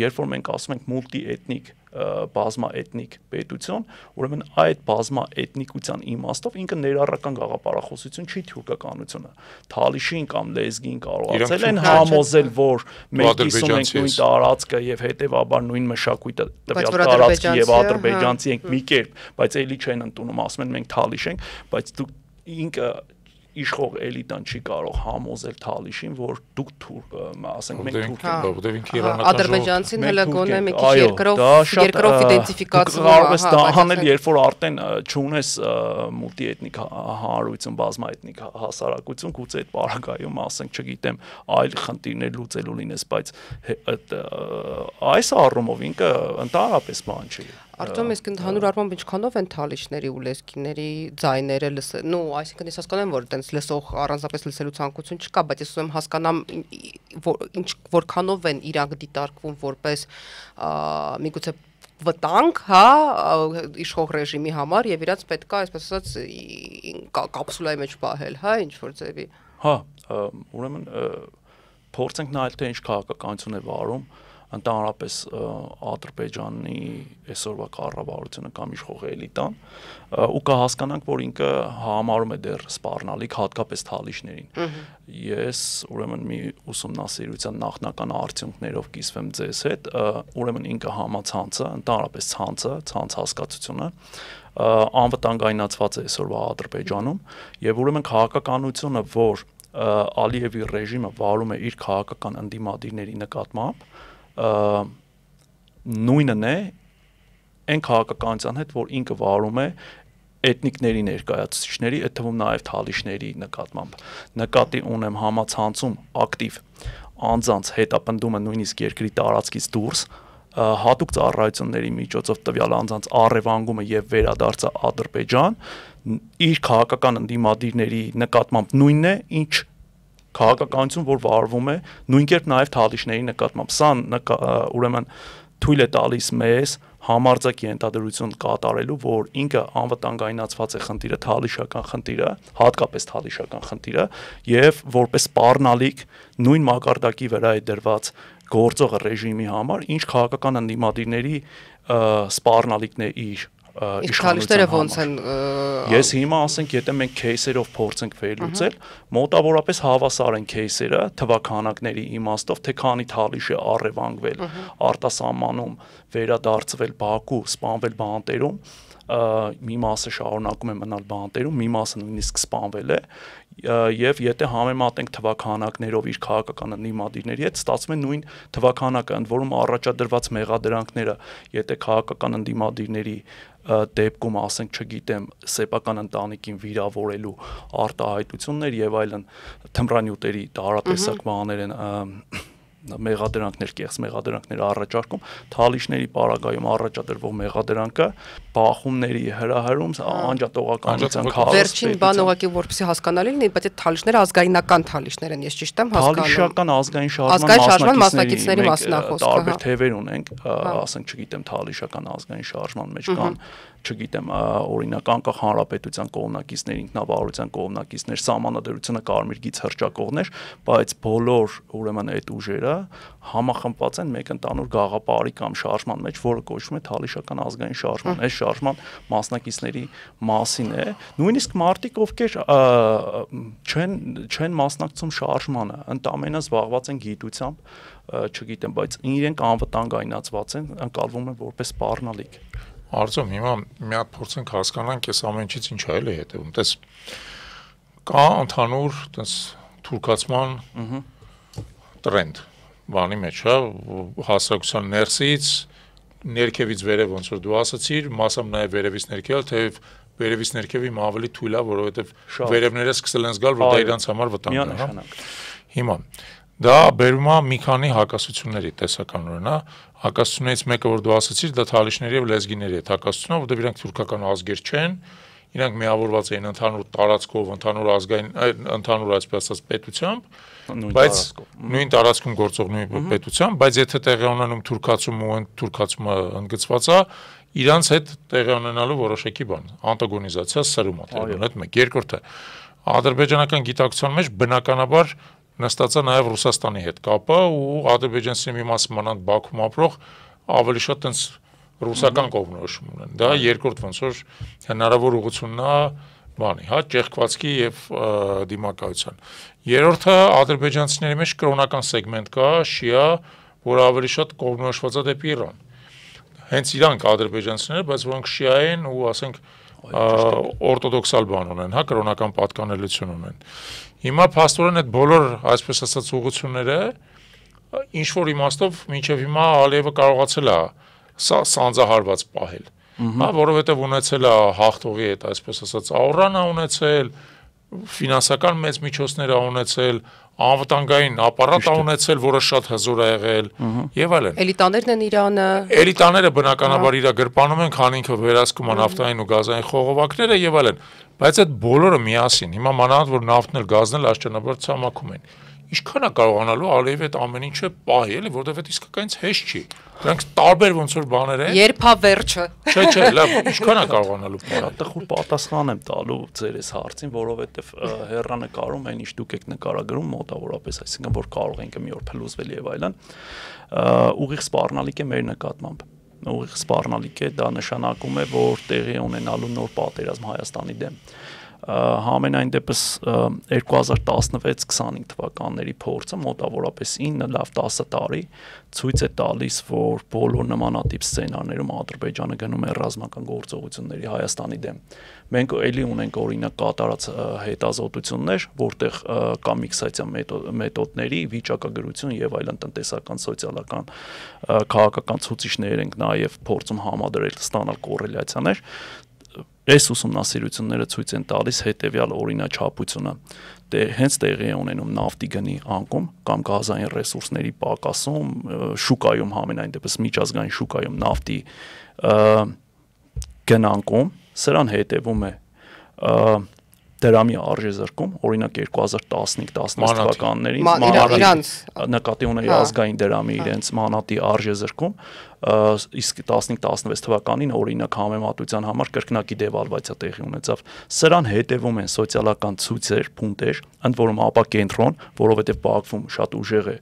երբ որ մենք ասում ենք մուլտիէթնիկ բազմաէթնիկ պետություն, ուրեմն այդ բազմաէթնիկության իմաստով ինքը ներառական գաղափարախոսություն չի թուրքականությունը։ Թալիշին կամ լեզգին կարողացել են համոզել, որ մենք կիսում ենք նույն տարածքը եւ հետեւաբար նույն մշակույթը տվյալ տարածքի եւ ադրբեջանցի ենք մի կերպ, բայց էլի չեն ընդունում, ասում են մենք թալիշ ենք, բայց դուք ինքը իշխող էլիտան չի կարող համոզել Թալիշին, որ դուք թուրք, ասենք մենք թուրք ենք, որովհետև ինքը իրանական ադրբեջանցին հələ գոնե մի քիչ երկրով իդենտիֆիկացվում է։ Կարող ես դա անել, երբ որ արդեն չունես մուլտիէթնիկ հանրություն, բազմաէթնիկ հասարակություն, գուցե այդ պարագայում, ասենք, չգիտեմ, այլ խնդիրներ լուծելու լինես, բայց այս առումով ինքը ընդհանրապես բան չի։ Արտոմ, իսկ ընդհանուր առմամբ ինչքանով են թալիշների ու լեզգիների ձայները լսել, այսինքն ես հասկանում եմ, որ այտենց լսող առանձնապես լսելու ցանկություն չկա, բայց ես ուզում եմ հասկանամ որքանով են իրանք դիտարկվում որպես միգուցե վտանգ, հա, իշխող ռեժիմի համար եւ իրաց պետքա, այսպես ասած, կապսուլայի մեջ պահել, հա, ինչ որ ձևի։ Հա, ուրեմն փորձենք նայել թե ինչ քաղաքականություն է վարում ընդհանրապես Ադրբեջանի այսօրվա կառավարությունը կամ իշխող էլիտան ու կհասկանանք, որ ինքը համարում է դեռ սպառնալիք հատկապես թալիշներին։ Ես ուրեմն մի ուսումնասիրության նախնական արդյունքներով կիսվեմ ձեզ հետ, ուրեմն ինքը համացանցը, ընդհանրապես ցանց հասկացությունը անվտանգայնացված է այսօրվա Ադրբեջանում եւ ուրեմն քաղաքականությունը, որ Ալիևի ռեժիմը վարում է իր քաղաքական ընդդիմադիրների նկատմամբ նույնն է այն քաղաքականության հետ, որ ինքը վարում է էթնիկների ներկայացուցիչների, այդ թվում նաև թալիշների նկատմամբ։ Նկատի ունեմ համացանցում ակտիվ անձանց հետապնդումը նույնիսկ երկրի տարածքից դուրս, հատուկ ծառայությունների միջոցով տվյալ անձանց առևանգումը եւ վերադարձը Ադրբեջան, իր քաղաքական ընդդիմադիրների նկատմամբ նույնն է, ինչ քաղաքականություն, որ վարվում է նույն կերպ նաև թալիշների նկատմամբ։ Սա ուրեմն թույլ է տալիս մեզ համարձակ ենթադրություն կատարելու, որ ինքը անվտանգայնացված է խնդիրը, թալիշական խնդիրը, հատկապես թալիշական խնդիրը, եւ որպես սպառնալիք նույն մակարդակի վրա է դրված գործող ռեժիմի համար, ինչ քաղաքական ընդդիմադիրների սպառնալիքն է իր իշխանության ոնց են Ես հիմա ասենք, եթե մենք кейսերով փորձենք վերլուծել, մոտավորապես հավասար են кейսերը թվականակների իմաստով, թե քանի թալիշ է առևանգվել արտասահմանում, վերադարձվել Բաքու, սպանվել բանտերում, մի մասը շարունակում է մնալ բանտերում, մի մասը նույնիսկ սպանվել է, եւ եթե համեմատենք թվականակներով իր քաղաքական ընդդիմադիրների հետ, ստացվում է նույն թվականակը, ընդ որում առաջադրված մեղադրանքները, եթե քաղաքական ընդդիմադիրների դեպքում ասենք, չգիտեմ, սեփական ընտանիքին վիրավորելու արտահայտություններ եւ այլն թմրանյութերի տարատեսակ բաներ են մեղադրանքներ, կեղծ մեղադրանքներ առաջարկում, թալիշների պարագայում առաջադրվող մեղադրանքը բախումների հրահրում անջատողականության քաղաք։ Վերջին բանը ուղղակի որպեսզի հասկանալի լինի, բայց այդ թալիշները ազգայնական թալիշներ են, ես ճիշտ եմ հասկանում։ Թալիշական ազգային շարժման մասնակիցների մասնախոսքը, տարբեր թևեր ունենք, ասենք, չգիտեմ, թալիշական ազգային շարժման մեջ կան, չգիտեմ, օրինակ անկախ հանրապետության կողմնակիցներ, ինքնավարության կողմնակիցներ, սահմանադրությունը կարմիր գիծ հռչակողներ, բայց բոլոր ուրեմն այդ ուժերը համախմբված են մեկ ընդանուր գաղափարի կամ շարժման մեջ, որը կոչվում է թալիշական ազգային շարժման։ Այս շարժման մասնակիցների մասին է, նույնիսկ մարդիկ, ովքեր չեն մասնակցում շարժմանը, ընդամենը զբաղված են գիտությամբ, չգիտեմ, բայց իրենք անվտանգայնացված են, ընկալվում են որպես սպառնալիք։ Արձում, հիմա մի հատ փորձենք հասկանանք այս ամենից ինչ այլ է հետևում։ Տես կա ընդհանուր տես թուրքացման տրենդ բանի մեջ, հա, հասարակության ներսից, ներքևից վերև ոնց որ դու ասացիր, մասամբ նաև վերևից ներքև, թեև վերևից ներքև իմ ավելի թույլ է, որովհետև վերևները սկսել են զգալ, որ դա իրանց համար վտանգ է, հա։ Հիմա դա բերում է մի քանի հակասությունների տեսականորեն, հա։ Հակասություններից մեկը, որ դու ասացիր, դա թալիշների եւ լեզգիների հետ հակասությունն է, որովհետեւ իրանք թուրքական ազգեր չեն, իրանք միավորված էին ընդհանուր տարածքով, ընդհանուր ազգային, ընդհանուր այսպես ասած պետությամբ, բայց նույն տարածքում գործող նույն պետությամբ, բայց եթե տեղի ունենում թուրքացում ու այն թուրքացումը ընդգծված է, իրանք հետ տեղի ունենալու որոշակի բան, անտագոնիզացիա սրում է, այդ մեկ, երկրորդը, ադրբեջանական գիտակցության մեջ բնականաբար նստած է նաև Ռուսաստանի հետ կապը ու ադրբեջանցիների մի մասը մանանդ Բաքվում ապրող ավելի շատ տենց ռուսական կողմնորոշում ունեն։ Դա երկրորդ ոնց որ հնարավոր ուղղությունն է բանի, հա, ճեղքվածքի եւ դիմակայության։ Երրորդը ադրբեջանցիների մեջ կրոնական սեգմենտ կա, շիա, որը ավելի շատ կողմնորոշված է դեպի Իրան։ Հենց իրանք ադրբեջանցիները, բայց որոնք շիա են ու ասենք օրթոդոքսալ բան ունեն, հա, կրոնական պատկանելություն ունեն։ Հիմա փաստորեն այդ բոլոր, այսպես ասած, ուղղությունները ինչ որ իմաստով մինչև հիմա Ալիևը կարողացել է սանձահարված պահել, հա, որովհետև ունեցել է հաղթողի հետ, այսպես ասած, աուռան է ունեցել, ֆինանսական մեծ միջոցներ է ունեցել, անվտանգային ապարատ է ունեցել, որը շատ հզոր է եղել եւ այլն։ Էլիտաներն են Իրանը։ Էլիտաները բնականաբար իր գրպանում են, քան ինքը վերահսկում է նավթային ու գազային խողովակները եւ այլն։ Բայց այդ բոլորը միասին, հիմա մանավանդ որ նավթն էլ գազն էլ աշճանաբար ցամաքում են։ Ինչքան է կարողանալու Ալիևը այդ ամեն ինչը պահի, էլի, որովհետեւ իսկականից հեշտ չի։ Դրանք տարբեր ոնց որ բաներ են։ Երբ վերջը։ Չէ, լավ, ինչքան է կարողանալու պահել։ Տխուր պատասխան եմ տալու ձեր այս հարցին, որովհետեւ հեռանկարում այն ինչ դուք եք նկարագրում մոտավորապես, այսինքն որ կարող ենք մի օր փլուզվել եւ այլն, ուղիղ սպառնալիք է մեր նկատմամբ։ Ուղիղ սպառնալիք է, դա նշանակում է, որ տեղի ունենալու նոր պատերազմ Հայաստանի դեմ։ Համենայն դեպս 2016-25 թվականների փորձը մոտավորապես 9 լավ 10 տարի ցույց է տալիս, որ բոլոր նմանատիպ սցենարներում Ադրբեջանը գնում է ռազմական գործողությունների Հայաստանի դեմ։ Մենք էլի ունենք օրինակ կատարած հետազոտություններ, որտեղ կա միքսացիա մեթոդների, վիճակագրություն եւ այլն տնտեսական, սոցիալական, քաղաքական ցուցիչներ ենք նաեւ փորձում համադրել, ստանալ կոռելյացիաներ։ Այս ուսումնասիրությունները ցույց են տալիս հետևյալ օրինաչափությունը, հենց տեղի է ունենում նավթի գնի անկում կամ գազային ռեսուրսների պակասում, շուկայում համենայն դեպս միջազգային շուկայում նավթի գնանկում, սրան հետևում է դրամի արժեզրկում, օրինակ 2015-16 թվականներին նկատի ունի ազգային դրամի իրենց մանատի արժեզրկում, իսկ 15-16 թվականին օրինակ համեմատության համար կրկնակի դեվալվացիա տեղի ունեցավ։ Սրան հետևում են սոցիալական ցույցեր, փունտեր, ընդ որում ապակենտրոն, որովհետև Բաքվում շատ ուժեղ է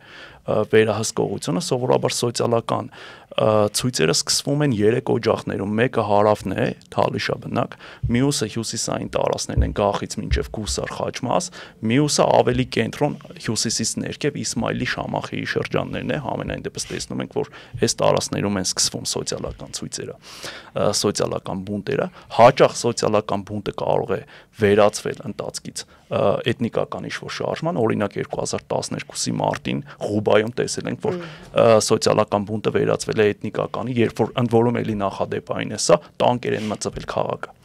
վերահսկողությունը, սովորաբար սոցիալական ցույցերը սկսվում են 3 օջախներում, մեկը հարավն է, Թալիշաբնակ, մյուսը հյուսիսային տարածքներն են Գախից մինչև Կուսար Խաչմաս, մյուսը ավելի կենտրոն հյուսիսից ներքև Իսմայլի Շամախիի շրջաններն է, համենայն դեպս տեսնում ենք, որ այս տարածքներում են սկսվում սոցիալական ցույցերը, սոցիալական բունտերը, հաճախ սոցիալական բունտը կարող է վերածվել ընթացքից էթնիկական ինչ-որ շարժման, օրինակ 2012-ի մարտին Ղուբայում տեսել ենք, որ սոցիալական բունտը վերածվել է էթնիկականի, երբ որ ընդ որում էլի նախադեպային է սա, տանկեր են մտցվել քաղաքը։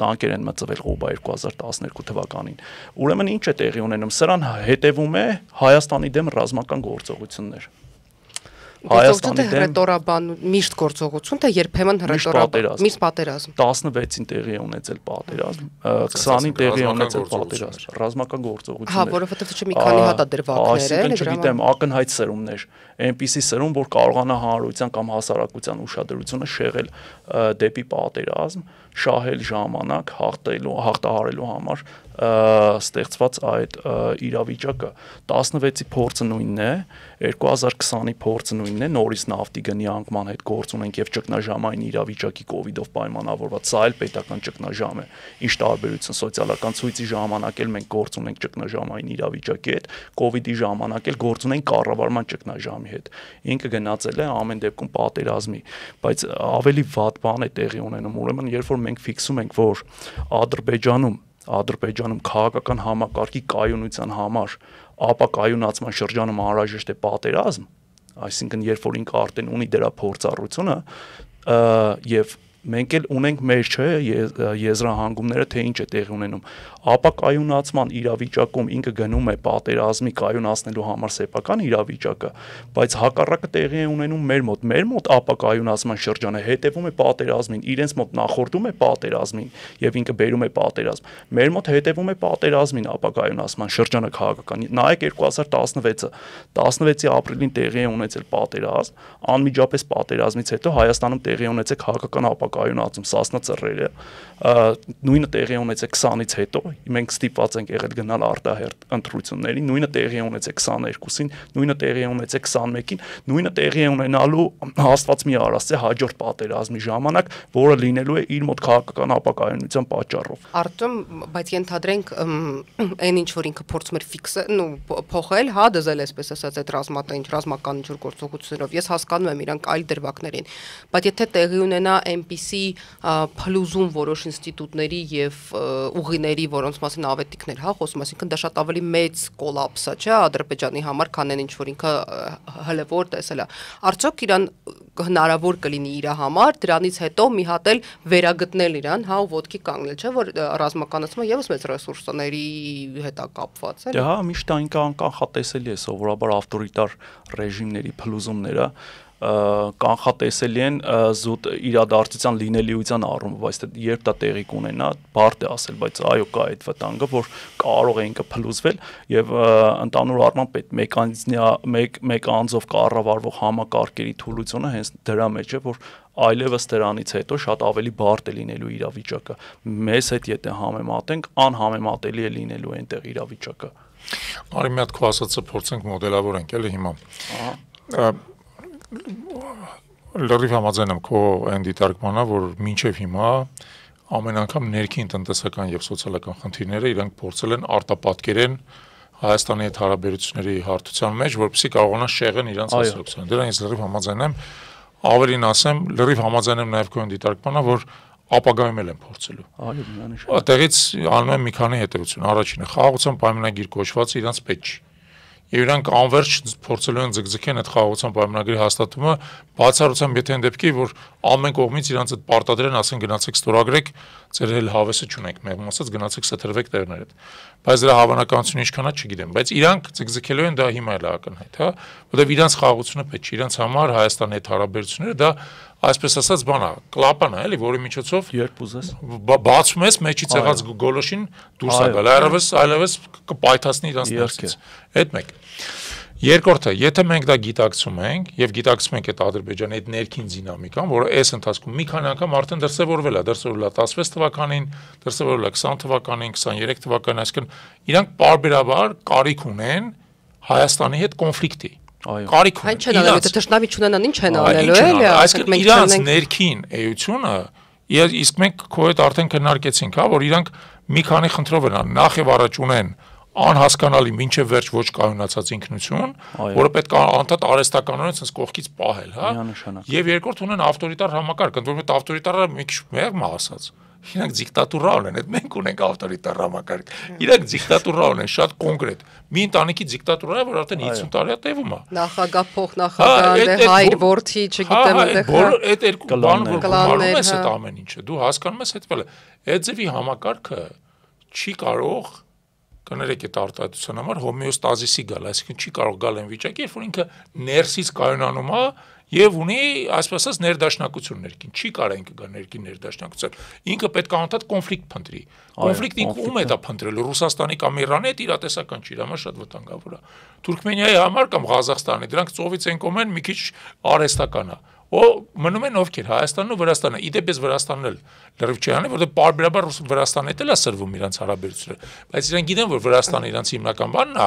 տանկեր են մծվել Ղուբա 2012 թվականին։ Ուրեմն ինչ է տեղի ունենում, սրան հետևում է Հայաստանի դեմ ռազմական գործողություններ։ Հայաստանի դեմ հռետորաբան միշտ գործողություն, թե երբեմն հռետորաբան, միշտ պատերազմ։ 16-ին տեղի է ունեցել պատերազմ, 20-ին տեղի է ունեցել պատերազմ, ռազմական գործողություններ։ Հա, որովհետև չէ մի քանի հատ է դրվագներ, այսինքն չգիտեմ, ակնհայտ սերունդներ, այնպիսի սերունդ, որ կարողանա հանրության կամ հասարակության ուշադրությունը շեղել դեպի պատերազմ, շահել ժամանակ հաղթահարելու համար ստեղծված այդ իրավիճակը 16-ի փորձը նույնն է, 2020-ի փորձը նույնն է, նորից նավթի գնի անկման հետ գործ ունենք եւ ճգնաժամային իրավիճակի կոവിഡ്ով պայմանավորված, սա էլ պետական ճգնաժամ է։ Ինչ տարբերություն սոցիալական ցույցի ժամանակ էլ մենք գործ ունենք ճգնաժամային իրավիճակի հետ, կոവിഡ്ի ժամանակ էլ գործ ունենք կառավարման ճգնաժամի հետ։ Ինքը գնացել է ամեն դեպքում պատերազմի, բայց ավելի վատ բան է տեղի ունենում, ուրեմն երբ որ մենք ֆիքսում ենք, որ Ադրբեջանում քաղաքական համակարգի կայունության համար ապակայունացման շրջանում անհրաժեշտ է պատերազմ, այսինքն երբ որ ինքը արդեն ունի դրա փորձառությունը եւ մենք էլ ունենք մեր եզրահանգումները, թե ինչ է տեղի ունենում, ապակայունացման իրավիճակում ինքը գնում է պատերազմի կայունացնելու համար սեփական իրավիճակը, բայց հակառակը տեղի է ունենում մեր մոտ ապակայունացման շրջանը հետևում է պատերազմին, իրենց մոտ նախորդում է պատերազմին եւ ինքը բերում է պատերազմ, մեր մոտ հետևում է պատերազմին ապակայունացման շրջանը քաղաքական։ Նայեք 2016-ի ապրիլին տեղի է ունեցել պատերազմ, անմիջապես պատերազմից հետո Հայաստանում տեղի է ունեցել քաղաքական ապակայունացում, Սասնա ծռերը, նույնը տեղի է ունեցել 20-ից հետո, մենք ստիպված ենք եղել գնալ արտահերթ ընտրությունների, նույնը տեղի է ունեցել 22-ին, նույնը տեղի է ունեցել 21-ին, նույնը տեղի է ունենալու Աստված մի արասցե հաջորդ պատերազմի ժամանակ, որը լինելու է իր մոտ քաղաքական ապակայունության պատճառով։ Արտեմ, բայց ենթադրենք այն ինչ որ ինքը փորձում էր փոխել, հա, դզել այսպես ասած այդ ռազմական ինչ որ գործողություններով, ես հասկանում եմ իրանք այլ դրվագներին, բայց եթե տեղի ունենա այնպիսի փլուզում որոշ ինստիտուտների եւ ուղիների, որոնց մասին ավետիքներ, հա, խոսում, այսինքն դա շատ ավելի մեծ կոլապս է, չէ, Ադրբեջանի համար, քան այն ինչ որ ինքը հլևոր տեսել է։ Արդյոք իրան հնարավոր կլինի իր համար դրանից հետո մի հատ էլ վերագտնել իրան, հա, ու ոտքի կանգնել, չէ, որ ռազմականացումը եւս մեծ ռեսուրսների հետ է կապված, էլի։ Դե հա, միշտ կանխատեսելի է սովորաբար ավտորիտար ռեժիմների փլուզումները կանխատեսելի են զուտ իրադարձության լինելիության առումով, այս երբ դա տեղի կունենա, բարդ է ասել, բայց այո, կա այդ վտանգը, որ կարող է ինքը փլուզվել եւ ընդհանուր առմամբ այդ մեկ անձով կառավարվող համակարգերի թուլությունը հենց դրա մեջ է, որ այլևս դրանից հետո շատ ավելի բարդ է լինելու իրավիճակը։ Մեզ հետ եթե համեմատենք, անհամեմատելի է լինելու այնտեղ իրավիճակը։ Արի մի հատ քո ասածը փորձենք մոդելավորենք, էլի հիմա։ Լրիվ համաձայն եմ քո այն դիտարկմանը, որ մինչև հիմա ամեն անգամ ներքին տնտեսական եւ սոցիալական խնդիրները իրանք փորձել են արտապատկերեն Հայաստանի հետ հարաբերությունների հարթության մեջ, որպեսզի կարողանան շեղեն իրանց հասարակության։ Դրանից լրիվ համաձայն եմ, ավելին ասեմ, լրիվ համաձայն եմ նաեւ քո այն դիտարկմանը, որ ապագայում էլ են փորձելու։ Այո, միանշանակ։ Այդտեղից անում եմ մի քանի հետևություն։ Առաջինը, խաղաղության պայմանագիր կոչված իրանց պետք չի։ Եվ իրանք անverջ փորձելու են ձգձգեն այդ խաղաղության պայմանագրի հաստատումը, բացառությամբ եթե այն դեպքի, որ ամեն կողմից իրանց այդ պարտադրեն, ասեն գնացեք ստորագրեք, ձեր էլ հավեսը չունեք, մեղմ ասած գնացեք սթրվեք տեղներդ։ Բայց դրա հավանականությունը ինչքան է, չգիտեմ, բայց իրանք ձգձգելու են դա հիմա էլ ակնհայտ, հա, որովհետև իրանց խաղաղությունը պետք չի, իրանց համար Հայաստանի հետ հարաբերությունները դա այսպես ասած բան է, կլապան է, էլի, որի միջոցով երբ ուզես բացում ես մեջից եղած գոլոշին դուրս է գալ, այլևս կպայթացնի իրանց ներքից։ Այդ մեկ։ Երկրորդը, եթե մենք դա գիտակցում ենք եւ գիտակցում ենք այդ Ադրբեջանի այդ ներքին դինամիկան, որը այս ընթացքում մի քանի անգամ արդեն դրսևորվել է 16 թվականին, դրսևորվել է 20 թվականին, 23 թվականին, այսինքն իրանք պարբերաբար կարիք ունեն Հայաստանի հետ կոնֆլիկտի։ Կարիք ունեն։ Ինչ են անելու, եթե թշնամի չունենան, ինչ են անելու, էլի, այսինքն իրանց ներքին էությունը, իսկ մենք քո հետ արդեն քննարկեցինք, հա, որ իրանք մի քանի խնդրով են, նախ եւ առաջ ունեն անհասկանալի մինչև վերջ ոչ կայունացած ինքնություն, որը պետք է անդադ արհեստականորեն sense կողքից պահել, հա։ Եվ երկրորդ ունեն ավտորիտար համակարգ, ընդ որում այդ ավտորիտարը մի քիչ մեղմ ասած։ իրանք դիկտատուրա ունեն, այդ մենք ունենք ավտորիտար համակարգ։ Իրանք դիկտատուրա ունեն, շատ կոնկրետ։ Մի ընտանիքի դիկտատուրա է, որ արդեն 50 տարի է տևում է։ Նախագահ, փոխնախագահ, հայր, որդի, չգիտեմ այնտեղ։ Այդ երկու բան որ գալու ես այդ ամեն ինչը, դու հասկանում ես հետվել է։ Այդ ձևի համակարգը չի կարող կներեք այդ արտահայտության համար հոմեոստազիսի գալ, այսինքն չի կարող գալ այն վիճակի, երբ որ ինքը ներսից կայունանում է եւ ունի, այսպես ասած, ներդաշնակություն ներքին, չի կարող ինքը գա ներքին ներդաշնակություն։ Ինքը պետք է անդադ կոնֆլիկտ փնտրի։ Կոնֆլիկտը ինքը ում է դա փնտրելու, Ռուսաստանի կամ Իրանի հետ իրատեսական չի, դա շատ վտանգավոր է։ Թուրքմենիայի համար կամ Ղազախստանի, դրանք ծովից են կոմեն մի քիչ արհեստական է։ Մնում են ովքեր Հայաստանն ու Վրաստանը, իդեպ Վրաստանն էլ լրիվ չի անի, որտեղ պարբերաբար Վրաստանը էլ է սրվում իրանց հարաբերությունները, բայց իրենք գիտեն, որ Վրաստանը իրանց հիմնական բանն է,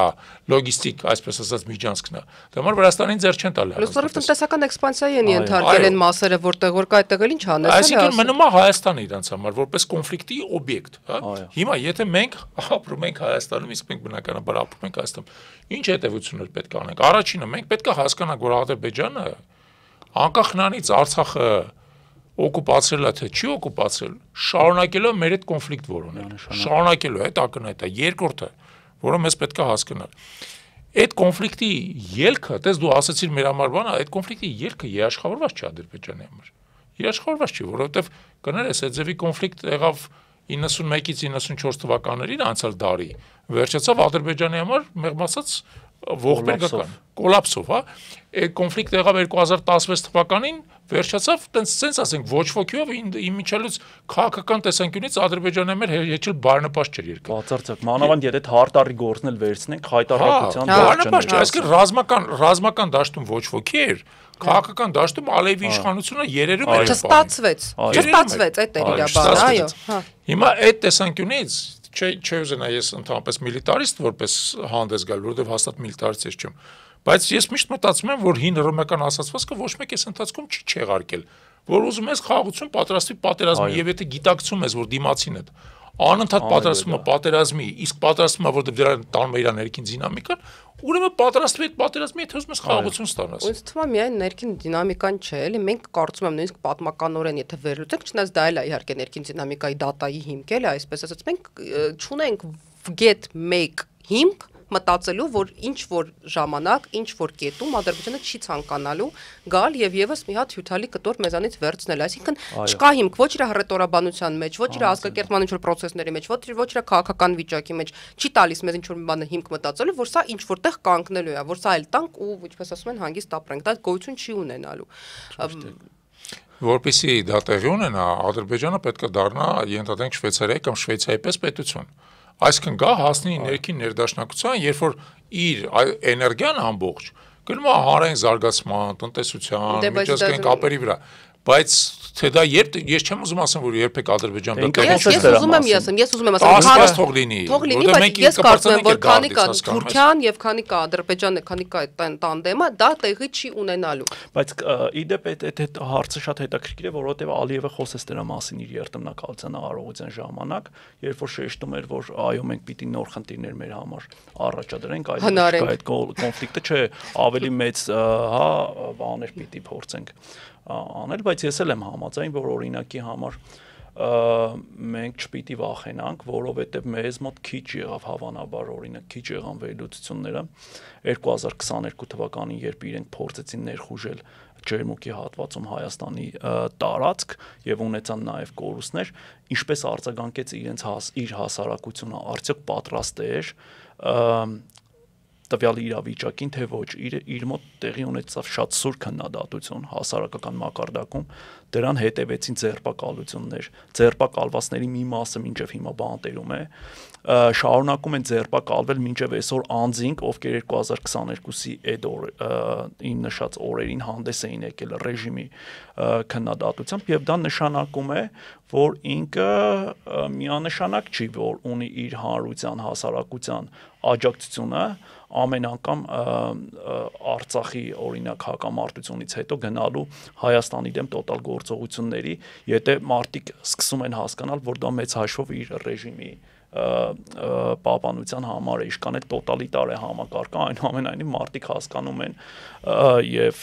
լոգիստիկ, այսպես ասած, միջանցքն է։ Դա համար Վրաստանին ձեռ չեն տալի։ Լուսավորով տնտեսական էքսպանսիայի են ենթարկել են մասերը, որտեղ որ կա այդտեղ էլ ինչ անես։ Այսինքն մնում է Հայաստանը իրանց համար որպես կոնֆլիկտի օբյեկտ, հա։ Հիմա եթե մենք ապրում ենք Հայաստանում, իսկ մենք բնականաբար ապրում ենք Հայաստանում, ինչ հետևություններ պետք է անենք։ Առաջինը մենք պետք է հասկանանք, որ Ադրբեջանը անկախ նրանից Արցախը օկուպացրել է թե չի օկուպացրել, շարունակելու է մեր այդ կոնֆլիկտ որոնել, շարունակելու է, այդ ակնհայտ է, երկրորդը, որը մեզ պետք է հասկանալ։ Այդ կոնֆլիկտի ելքը, տես դու ասացիր մեր համար բանը, այդ կոնֆլիկտի ելքը երաշխավորված չի Ադրբեջանի համար։ Երաշխավորված չի, որովհետև կներես, այդ ձևի կոնֆլիկտ եղավ 91-ից 94 թվականներին անցյալ դարի, վերջացավ Ադրբեջանի համար մեղմ ասած ողբերգական կոլապսով, հա, այդ կոնֆլիկտը եղավ 2016 թվականին, վերջացավ, տենց ասենք, ոչ ոքիով իմիջիալից քաղաքական տեսանկյունից Ադրբեջանը մեր հեչել բարենպաստ չէր երկրը։ Բացարձակ, մանավանդ եթե հարտարի գործն էլ վերցնենք, հայտարարության բարենպաստ չէ, այսինքն ռազմական դաշտում ոչ ոքի էր, քաղաքական դաշտում Ալիևի իշխանությունը երերում էր։ Չստացվեց, այդ էր իր բանը, այո։ Հիմա այդ տեսանկյունից Չէ ուզենա ես ընդհանրապես միլիտարիստ որպես հանդես գալ, որովհետև հաստատ միլիտարիստ ես չեմ, բայց ես միշտ մտածում եմ, որ հին հռոմեական ասացվածքը ոչ մեկ էս ընթացքում չի չեղարկել, որ ուզում ես խաղաղություն պատրաստի պատերազմի, եւ եթե գիտակցում ես, որ դիմացին է անընդհատ պատրաստվում է պատերազմի, իսկ պատրաստվում է, որովհետև դրա տանում է իր ներքին դինամիկան, ուրեմն պատրաստվի այդ պատերազմի, եթե ուզում ես խաղաղություն ստանաս։ Ինձ թվում է միայն ներքին դինամիկան չէ, էլի մենք կարծում եմ նույնիսկ պատմականորեն, եթե վերլուծենք, չնայած դա էլ է իհարկե ներքին դինամիկայի դատայի հիմք էլ է, այսպես ասած, մենք չունենք get make հիմք մտածելու, որ ինչ որ ժամանակ, ինչ որ կետում Ադրբեջանը չի ցանկանալու գալ եւ եւս մի հատ հյութալի կտոր մեզանից վերցնել, այսինքն չկա հիմք ոչ իր հռետորաբանության մեջ, ոչ իր ազգակերտման ինչ որ process-ների մեջ, ոչ իր քաղաքական վիճակի մեջ, չի տալիս մեզ ինչ որ մի բանը հիմք մտածելու, որ սա ինչ որտեղ կանգնելու է, որ սա էլ տանք ու ինչպես ասում են հանգիստ ապրենք, դա գոյություն չի ունենալու։ Որպեսզի դա տեղի ունենա, Ադրբեջանը պետք է դառնա, ենթադրենք Շվեյցարիայի կամ Շվեյցարիայի պես պետություն։ Այսինքն գա հասնի ներքին ներդաշնակության, երբ որ իր էներգիան ամբողջ գնում է հանրային զարգացման, տնտեսության, միջազգային կապերի վրա, բայց թե դա երբ ես չեմ ուզում ասեմ, որ երբեք Ադրբեջան դա ես ուզում եմ ասեմ, թող լինի, բայց ես կարծում եմ, որ քանի կա Թուրքիան եւ քանի կա Ադրբեջանը, քանի կա այդ տանդեմը, դա տեղի չի ունենալու։ Բայց իդեպ այդ հարցը շատ հետաքրքիր է, որովհետեւ Ալիևը խոսեց դրա մասին իր երթմնակալության արարողության ժամանակ, երբ որ շեշտում էր, որ այո, մենք պիտի նոր խնդիրներ մեր համար առաջադրենք, այդ կոնֆլիկտը չէ, ավելի մեծ, հա, բաներ պիտի փորձենք անել, բայց ես էլ եմ համաձայն, որ օրինակի համար մենք չպիտի վախենանք, որովհետև մեզ մոտ քիչ եղավ հավանաբար օրինակ քիչ եղան վերլուծությունները 2022 թվականին, երբ իրենք փորձեցին ներխուժել Ջերմուկի հատվածում Հայաստանի տարածք եւ ունեցան նաեւ կորուստներ, ինչպես արձագանքեց իր հասարակությունը, արդյոք պատրաստ էր տվյալ իրավիճակին, թե ոչ, իր մոտ տեղի ունեցավ շատ սուր քննադատություն հասարակական մակարդակում, դրան հետևեցին ձերբակալություններ, ձերբակալվածների մի մասը մինչև հիմա բանտերում է, շարունակում են ձերբակալվել մինչև այսօր անձինք, ովքեր 2022-ի այդ նշած օրերին հանդես էին եկել ռեժիմի քննադատությամբ, եւ դա նշանակում է, որ ինքը միանշանակ չի, որ ունի իր հանրության, հասարակության աջակցությունը ամեն անգամ Արցախի օրինակ հակամարտությունից հետո գնալու Հայաստանի դեմ տոտալ գործողությունների, եթե մարդիկ սկսում են հասկանալ, որ դա մեծ հաշվով իր ռեժիմի պահպանության համար է, իշքան է տոտալիտար է համակարգը, այնուամենայնիվ մարդիկ հասկանում են եւ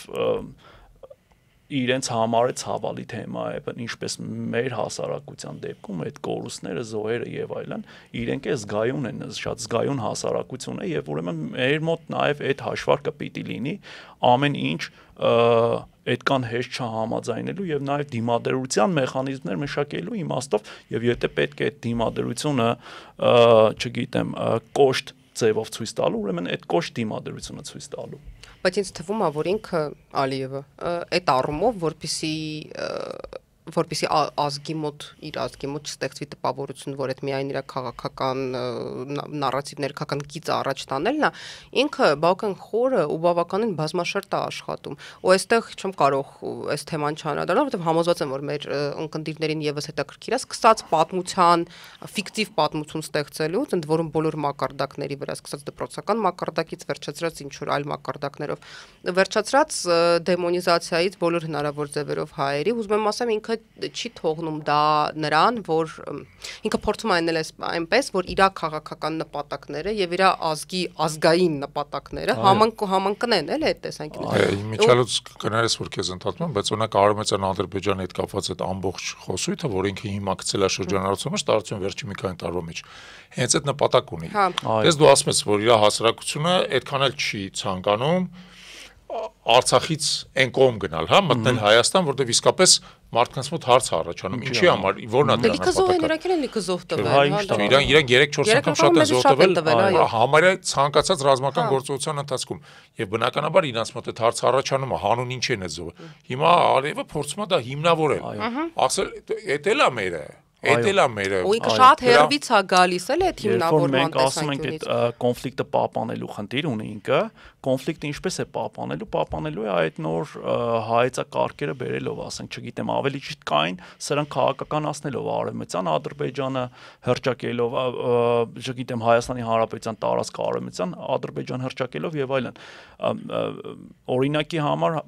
իրենց համար է ցավալի թեմա է, ինչպես մեր հասարակության դեպքում այդ կորուստները, զոհերը եւ այլն, իրենք է զգայուն են, շատ զգայուն հասարակություն է եւ ուրեմն մեր մոտ նաեւ այդ հաշվարկը պիտի լինի ամեն ինչ այդքան հեշտ չհամաձայնելու եւ նաեւ դիմադրության մեխանիզմներ մշակելու իմաստով եւ եթե պետք է այդ դիմադրությունը չգիտեմ կոշտ ձևով ցույց տալու, ուրեմն այդ կոշտ դիմադրությունը ցույց տալու։ Բայց ինձ թվում է, որ ինքը Ալիևը այդ առումով, որպեսի ազգի մոտ չստեղծվի տպավորություն, որ այդ միայն իր քաղաքական նարատիվներ, քաղաքական գիծը առաջ տանելն է, ինքը բավական խորը ու բավականին բազմաշերտ է աշխատում։ Ու այստեղ չեմ կարող այս թեման չանդրադառնալ, որովհետև համոզված եմ, որ մեր ընկերներին եւս հետաքրքիր է սկսած պատմության, ֆիկտիվ պատմություն ստեղծելուց, ընդ որում բոլոր մակարդակների վրա, սկսած դպրոցական մակարդակից վերջացրած ինչ որ այլ մակարդակներով, վերջացրած դեմոնիզացիայից բոլոր հնարավոր ձևերով հայերի, ուզում եմ ասեմ, ինքը չի թողնում դա նրան, որ ինքը փորձում է անել այնպես, որ իր քաղաքական նպատակները եւ իր ազգի ազգային նպատակները համընկնեն, էլի այդ տեսանկյունից։ Այո, միջալուց կներես, որ քեզ ընդհատում եմ, բայց օրինակ Արևմտյան Ադրբեջանի հետ կապված այդ ամբողջ խոսույթը, որ ինքը հիմա գցել է շրջանառությունը, տարածում վերջի մի քանի տարվա մեջ, հենց այդ նպատակ ունի։ Դες դու ասում ես, որ իր հասարակությունը այդքան էլ չի ցանկանում Արցախից այն կողմ գնալ, հա, մտնել Հայաստան, որտեղ իսկապես մարդկանց մոտ հարց է առաջանում, ինչի համար, որն է դրա նպատակը։ Լիքը զոհ տվել, իրենք 3-4 անգամ շատ են զոհ տվել, համարյա ցանկացած ռազմական գործողության ընթացքում, եւ բնականաբար իրանց մոտ այդ հարց առաջանում է, հանուն ինչ են այդ զոհը։ Հիմա Արևը փորձում է դա հիմնավորել, ասել, էդ էլ է մերը։ Այդ էլ է մերը։ Ու ինքը շատ հերվից է գալիս էլ այդ հիմնավորման տեսանկյունից։ Մենք ասում ենք այդ կոնֆլիկտը պահպանելու խնդիր ունի ինքը, կոնֆլիկտը ինչպես է պահպանելու է այդ նոր հայեցակարգերը բերելով, ասենք, չգիտեմ, ավելի ճիշտ կային, սրանք քաղաքականացնելով Արևմտյան Ադրբեջանը հրճակելով, չգիտեմ, Հայաստանի Հանրապետության տարածքը Արևմտյան Ադրբեջան հրճակելով եւ այլն։ Օրինակի համար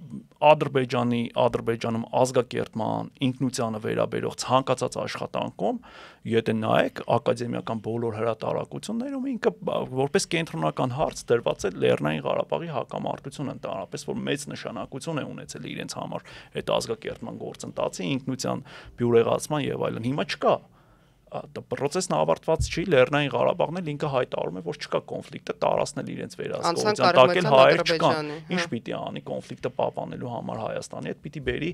Ադրբեջանում ազգակերտման ինքնությանը վերաբերող ցանկացած աշխատանքում, եթե նայեք ակադեմիական բոլոր հրատարակություններում ինքը որպես կենտրոնական հարց դրված է Լեռնային Ղարաբաղի հակամարտությունը ընդհանրապես, որ մեծ նշանակություն է ունեցել իրենց համար այդ ազգակերտման գործընթացի, ինքնության բյուրեղացման եւ այլն։ Հիմա չկա պրոցեսն ավարտված չի, Լեռնային Ղարաբաղն էլ ինքը հայտարարում է, որ չկա կոնֆլիկտը, տարածնել իրենց վերահսկողության, տակել հայեր չկան։ Ինչ պիտի անի կոնֆլիկտը պահպանելու համար Հայաստանի հետ, պիտի բերի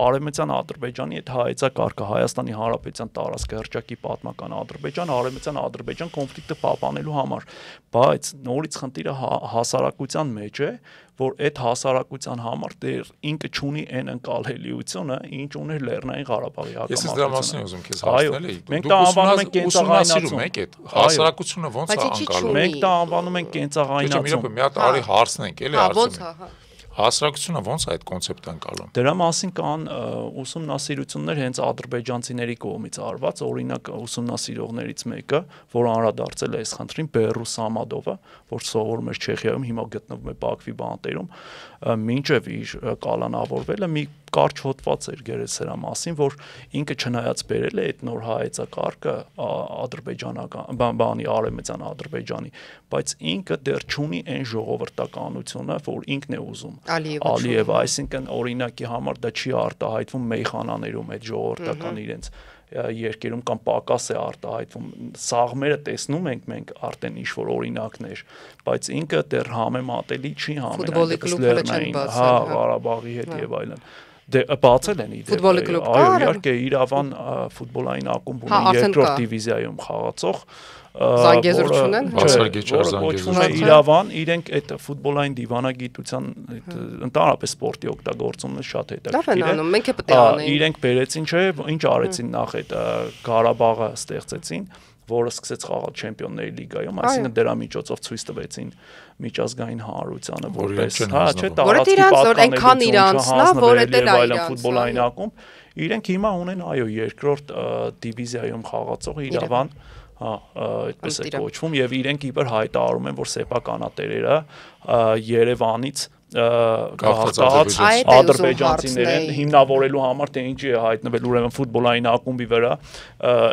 Արևմտյան Ադրբեջանի այդ հայեցակարգը, Հայաստանի Հանրապետության տարածքը հրճակի պատմական Ադրբեջան, Արևմտյան Ադրբեջան կոնֆլիկտը պահպանելու համար, բայց նորից խնդիրը հասարակության մեջ է, որ այդ հասարակության համար դեռ ինքը չունի այն ընկալելիությունը, ինչ ուներ Լեռնային Ղարաբաղի հակամարտությունը։ Ես դրա մասին ուզում քեզ հարցնել էի։ Մենք դա անվանում ենք կենցաղայնացում։ Հասարակությունը ոնց է անցալու։ Մենք դա անվանում ենք կենցաղայնացում։ Մի հատ արի հարցնենք, էլի հարցնենք։ հարցնենք։ Հասարակությունը ոնց է այդ կոնցեպտը անցալում։ Դրա մասին կան ուսումնասիրություններ հենց ադրբեջանցիների կողմից արված, օրինակ ուսումնասիրողներից մեկը, որ անդրադարձել է այս խնդրին, Բերուս Սամադովը, որ սովորում էր Չեխիայում, հիմա գտնվում է Բաքվի բանտերում, մինչև իր կալանավորվելը մի կարճ հոդված էր գրել սրա մասին, որ ինքը չնայած բերել է այդ նոր հայեցակարգը ադրբեջանական բանի Արևմտյան Ադրբեջանի, բայց ինքը դեռ չունի այն ժողովրդականությունը, որ ինքն է ուզում։ Ալիևը, այսինքն օրինակի համար դա չի արտահայտվում մեյխանաներում այդ ժողովրդական իրենց երկերում կամ պակաս է արտահայտվում, սաղմերը տեսնում ենք մենք արդեն ինչ-որ օրինակներ, բայց ինքը դեռ համեմատելի չի համենայնդեպս Ղարաբաղի հետ եւ այլն։ Դե բացել են իդեպ, այո, իհարկե Իրավան ֆուտբոլային ակումբ ունի երկրորդ դիվիզիայում խաղացող, Զանգեզուրություն են, կոչվում է Իրավան, իրենք այդ ֆուտբոլային դիվանագիտության ընդհանրապես սպորտի օգտագործումը շատ հետաքրքիր է։ Մենք է պետք է անենք։ Իրենք բերեցին, չէ, ինչ արեցին նախ այդ Ղարաբաղը ստեղծեցին, որը սկսեց խաղալ Չեմպիոնների լիգայում, այսինքն դրա միջոցով ցույց տվեցին միջազգային հանրությանը որպես, հա, չէ, տարածքի պատկանելություն, որ դա այլ ֆուտբոլային ակումբ, իրենք հիմա ունեն, այո, երկրորդ դիվիզիայում խաղացող Իրավան, հա, այդպես է կոչվում եւ իրենք իբր հայտարարում են, որ սեփականատերերը Երևանից գաղթած ադրբեջանցիներին հիմնավորելու համար թե ինչի է հայտնվել ուրեմն ֆուտբոլային ակումբի վրա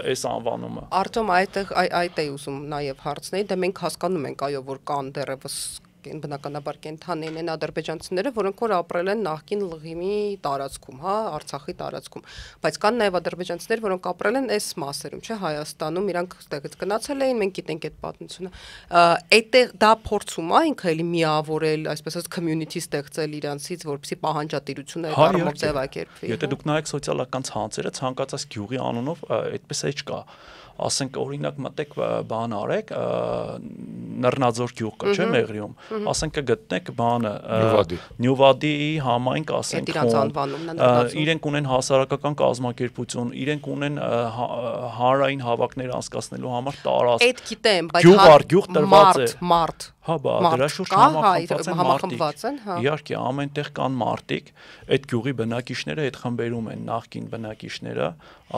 այս անվանումը։ Արտոմ այդ է ուզում նաև հարցնել, դե մենք հասկանում ենք, այո, որ կան դեռևս բնականաբար կենթանին են ադրբեջանցիները, որոնք որ ապրել են նախկին Լղիմի տարածքում, հա, Արցախի տարածքում, բայց կան նաև ադրբեջանցիներ, որոնք ապրել են այս մասերում, չէ, Հայաստանում, իրանք այդտեղից գնացել էին, մենք գիտենք այդ պատմությունը։ Այդտեղ դա փորձում է ինքը էլի միավորել, այսպես ասած community ստեղծել իրանցից, որպեսզի պահանջատիրությունը առումով ձևակերպվի։ Եթե դուք նայեք սոցիալական ցանցերը, ցանկացած գյուղի անունով այդպես էջ կա, ասենք օրինակ մտեք բան արեք, Նռնաձոր գյուղ կա, չէ, Մեղրիում, ասենք կգտնեք բանը Նյուվադիի համայնք, ասենք իրենք ունեն հասարակական կազմակերպություն, իրենք ունեն հանրային հավաքներ անցկացնելու համար տարածք։ Այդ գիտեմ, բայց գյուղ առ գյուղ տրված է։ Մարդ Հա, դրա շուրջ համախմբված են մարդիկ։ Իհարկե, ամենտեղ կան մարդիկ, այդ գյուղի բնակիչները այդ խմբերում են, նախկին բնակիչները,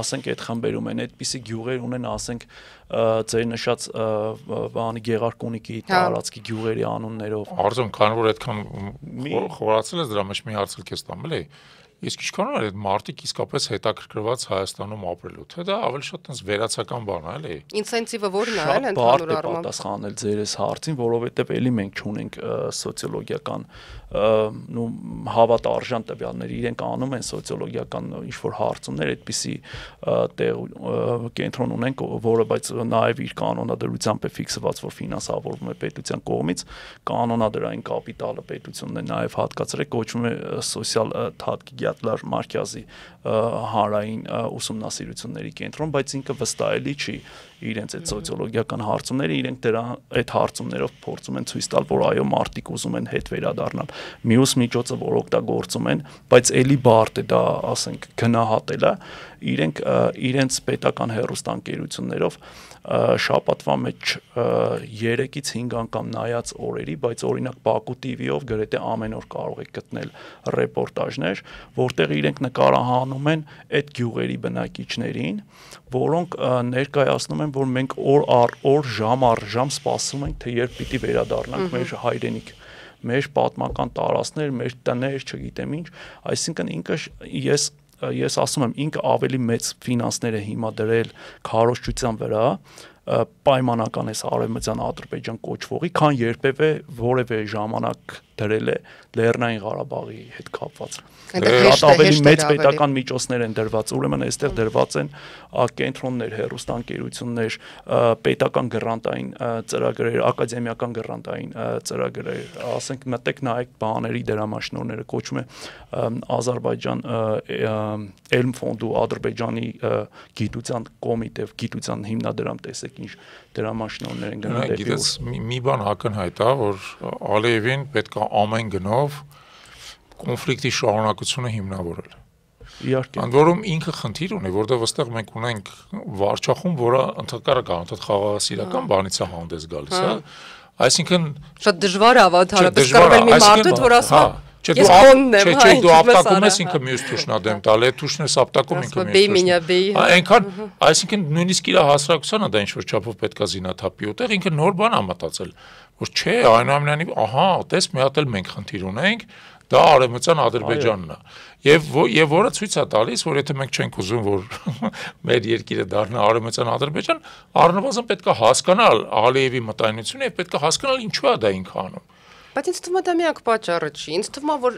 ասենք այդ խմբերում են, այդպիսի գյուղեր ունեն, ասենք ձեր նշած բանի Գեղարքունիքի տարածքի գյուղերի անուններով։ Արձում, քանի որ այդքան խորացել ես դրա մեջ մի հարց քեզ տամ, էլի։ Իսկ ինչքան է այդ մարդիկ իսկապես հետաքրքրված Հայաստանում ապրելու, թե դա ավելի շատ այնպես վերացական բան է, էլի։ Ինսենտիվը որն է, էլ ընդհանուր առմամբ։ Պատասխանել ձեր այս հարցին, որովհետև էլի մենք չունենք սոցիոլոգիական հավատ արժան տվյալներ, իրենք անում են սոցիոլոգիական ինչ-որ հարցումներ, այդպիսի կենտրոն ունենք, որը բայց նաև իր կանոնադրությամբ է ֆիքսված, որ ֆինանսավորվում է պետության կողմից, կանոնադրային կապիտալը պետությունն է նաև հատկացրել, կոչվում է սոցիալ Թադգիգյատլար Մարքյազի հանրային ուսումնասիրությունների կենտրոն, բայց ինքը վստահելի չի իրենց այդ սոցիոլոգիական հարցումները, իրենք դրա այդ հարցումներով փորձում են ցույց տալ, որ այո, մարդիկ ուզում են հետ վերադառնալ։ Մյուս միջոցը, որ օգտագործում են, բայց էլի բարդ է դա, ասենք, գնահատելը, իրենք իրենց պետական հեռուստաընկերություններով շաբաթվա մեջ 3-ից 5 անգամ նայած օրերի, բայց օրինակ Բաքու TV-ով գրեթե ամեն օր կարող եք գտնել ռեպորտաժներ, որտեղ իրենք նկարահանում են այդ գյուղերի բնակիչներին, որոնք ներկայացնում են, որ մենք օր առ օր, ժամ առ ժամ սպասում ենք, թե երբ պիտի վերադառնանք մեր հայրենիք, մեր պատմական տարածքներ, մեր տներ, չգիտեմ ինչ, այսինքն ինքը ես ասում եմ, ինքը ավելի մեծ ֆինանսներ է հիմա դրել քարոզչության վրա, պայմանական է Արևմտյան Ադրբեջան կոչվողի, քան երբևէ որևէ ժամանակ դրել է Լեռնային Ղարաբաղի հետ կապված։ Ավելի մեծ պետական միջոցներ են դրված, ուրեմն այստեղ դրված են կենտրոններ, հեռուստաընկերություններ, պետական գրանտային ծրագրեր, ակադեմիական գրանտային ծրագրեր, ասենք մտեք նայեք բաների դրամաշնորհները, կոչվում է Ադրբեջան Elm ֆոնդու Ադրբեջանի գիտության կոմիտե, գիտության հիմնադրամ, տեսեք ինչ դրամաշնորհներ են գնում դեպի։ Գիտես, մի բան ակնհայտ է, որ Ալիևին պետք է ամեն գնով կոնֆլիկտի շարունակությունը հիմնավորել։ Իհարկե։ Ընդ որում ինքը խնդիր ունի, որտեղ վստահ մենք ունենք վարչախումբ, որը ընդհանրական անընդհատ խաղաղասիրական բանից է հանդես գալիս, հա։ Այսինքն շատ դժվար է ավանդարապես կռվել մի մարդու, որ ասում Չէ, դու ապտակում ես ինքը մյուս թուշնա դեմ տալ, այդ թուշն է ապտակում ինքը մյուս թուշնա։ Այնքան, այսինքն նույնիսկ իր հասարակությանը դա ինչ-որ չափով պետքա զինաթափի, ուտեղ ինքը նոր բան է մտածել, որ չէ, այնուամենայնիվ, ահա, տես մի հատ էլ մենք խնդիր ունենք, դա Արևմտյան Ադրբեջանն է։ Եվ որը ցույց է տալիս, որ եթե մենք չենք ուզում, որ մեր երկիրը դառնա Արևմտյան Ադրբեջան, առնվազն պետքա հասկանալ Ալիևի մտայնությունը եւ պետքա հասկանալ ինչու է դա ինքը անում։ Բայց ինձ թվում է դա միակ պատճառը չի։ Ինձ թվում է, որ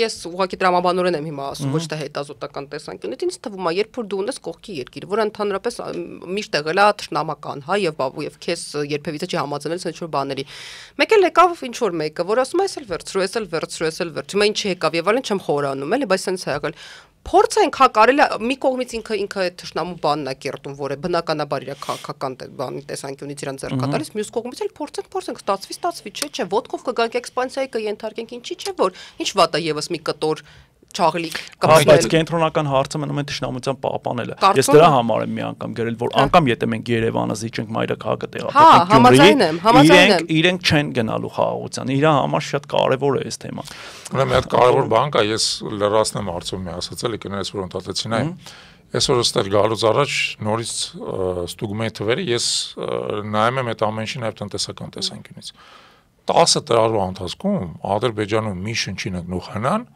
ես ուղղակի տրամաբանորեն եմ հիմա ասում, ոչ թե հետազոտական տեսանկյունից, ինձ թվում է, երբ որ դու ունես կողքի երկիր, որը ընդհանրապես միշտ եղել է թշնամական, հա, եւ քեզ երբևիցե չի համաձայնել ինչ-որ բաների։ Մեկ էլ եկավ ինչ-որ մեկը, որ ասում է, էս էլ վերցրու, էս էլ վերցրու, էս էլ վերցրու, հիմա ինչ եկավ եւ այլն չեմ խորանում, էլի, բայց սենց է եղել։ Փորձենք հա կարելի մի կողմից ինքը այդ թշնամու բանն է կերտում, որը բնականաբար իր քաղաքական բանի տեսանկյունից իրան ձեռք կտալիս, մյուս կողմից էլ փորձենք, ստացվի, չէ, ոտքով կգանք էքսպանսիայի կենթարկենք, ինչի՞ չէ, որ ինչ վատ է եւս մի կտոր չաղլիկ կապել։ Բայց կենտրոնական հարցը մնում է թշնամության պահպանելը։ Ես դրա համար եմ մի անգամ գրել, որ անգամ եթե մենք Երևանը զիջենք մայրաքաղաքը տեղափոխենք Գյումրի, իրենք չեն գնալու խաղաղության։ Իրա համար շատ կարևոր է այս թեման։ Ուրեմն մի հատ կարևոր բան կա, ես լրացնեմ արդյոք մի ասացել եք նայես որ ընդհատեցին այն։ Այսօր այստեղ գալուց առաջ նորից ստուգում եմ թվերը, ես նայում եմ այդ ամեն ինչի նաև տնտեսական տեսանկյունից։ 10 տարվա ընթացքում Ադրբեջանում մի շնչին ընկնուխանան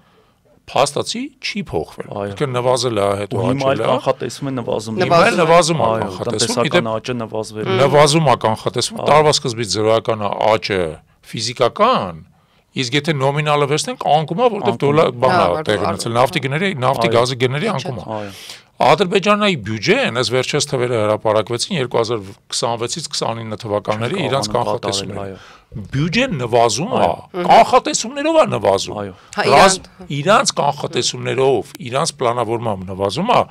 փաստացի չի փոխվել։ Ինքը նվազել է, հետո աճել է։ Հիմա կանխատեսվում է նվազում։ Հիմա նվազում է կանխատեսվում, տնտեսական աճը նվազվել։ Նվազում է կանխատեսվում, տարվա սկզբից 0% աճը ֆիզիկական, իսկ եթե նոմինալը վերցնենք, անկում է, որտեղ դոլար բանա տեղի ունեցել, նավթի գազի գների անկում է։ Ադրբեջանի բյուջեն այս վերջերս թվերը հրապարակվեցին 2026-ից 29 թվականների իրանց կանխատեսումները։ Բյուջեն նվազում է, կանխատեսումներով է նվազում։ Իրանց կանխատեսումներով, իրանց պլանավորմամբ նվազում է,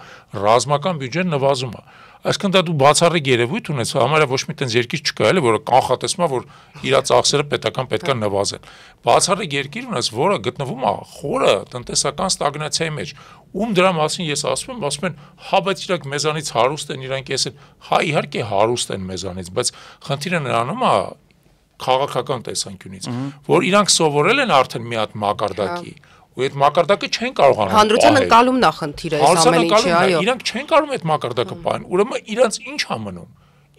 ռազմական բյուջեն նվազում է։ Այսինքն դա դու բացառիկ երևույթ ունես, համարյա ոչ մի տենց երկիր չկա, էլի, որը կանխատեսում է, որ իր ծախսերը պետքա նվազեն։ Բացառիկ երկիր ունես, որը գտնվում է խորը տնտեսական ստագնացիայի մեջ։ Ում դրա մասին ես ասում են, հա, բայց իրանք մեզանից հարուստ են, իրանք էս են, հա, իհարկե հարուստ են մեզանից, բայց խնդիրը նրանում է քաղաքական տեսանկյունից, որ իրանք սովորել են արդեն մի հատ մակարդակի ու այդ մակարդակը չեն կարողանում։ Հանրության ընկալումն է խնդիրը այս ամեն ինչի, այո։ Իրանք չեն կարող այդ մակարդակը պահեն։ Ուրեմն իրանք ինչ է մնում։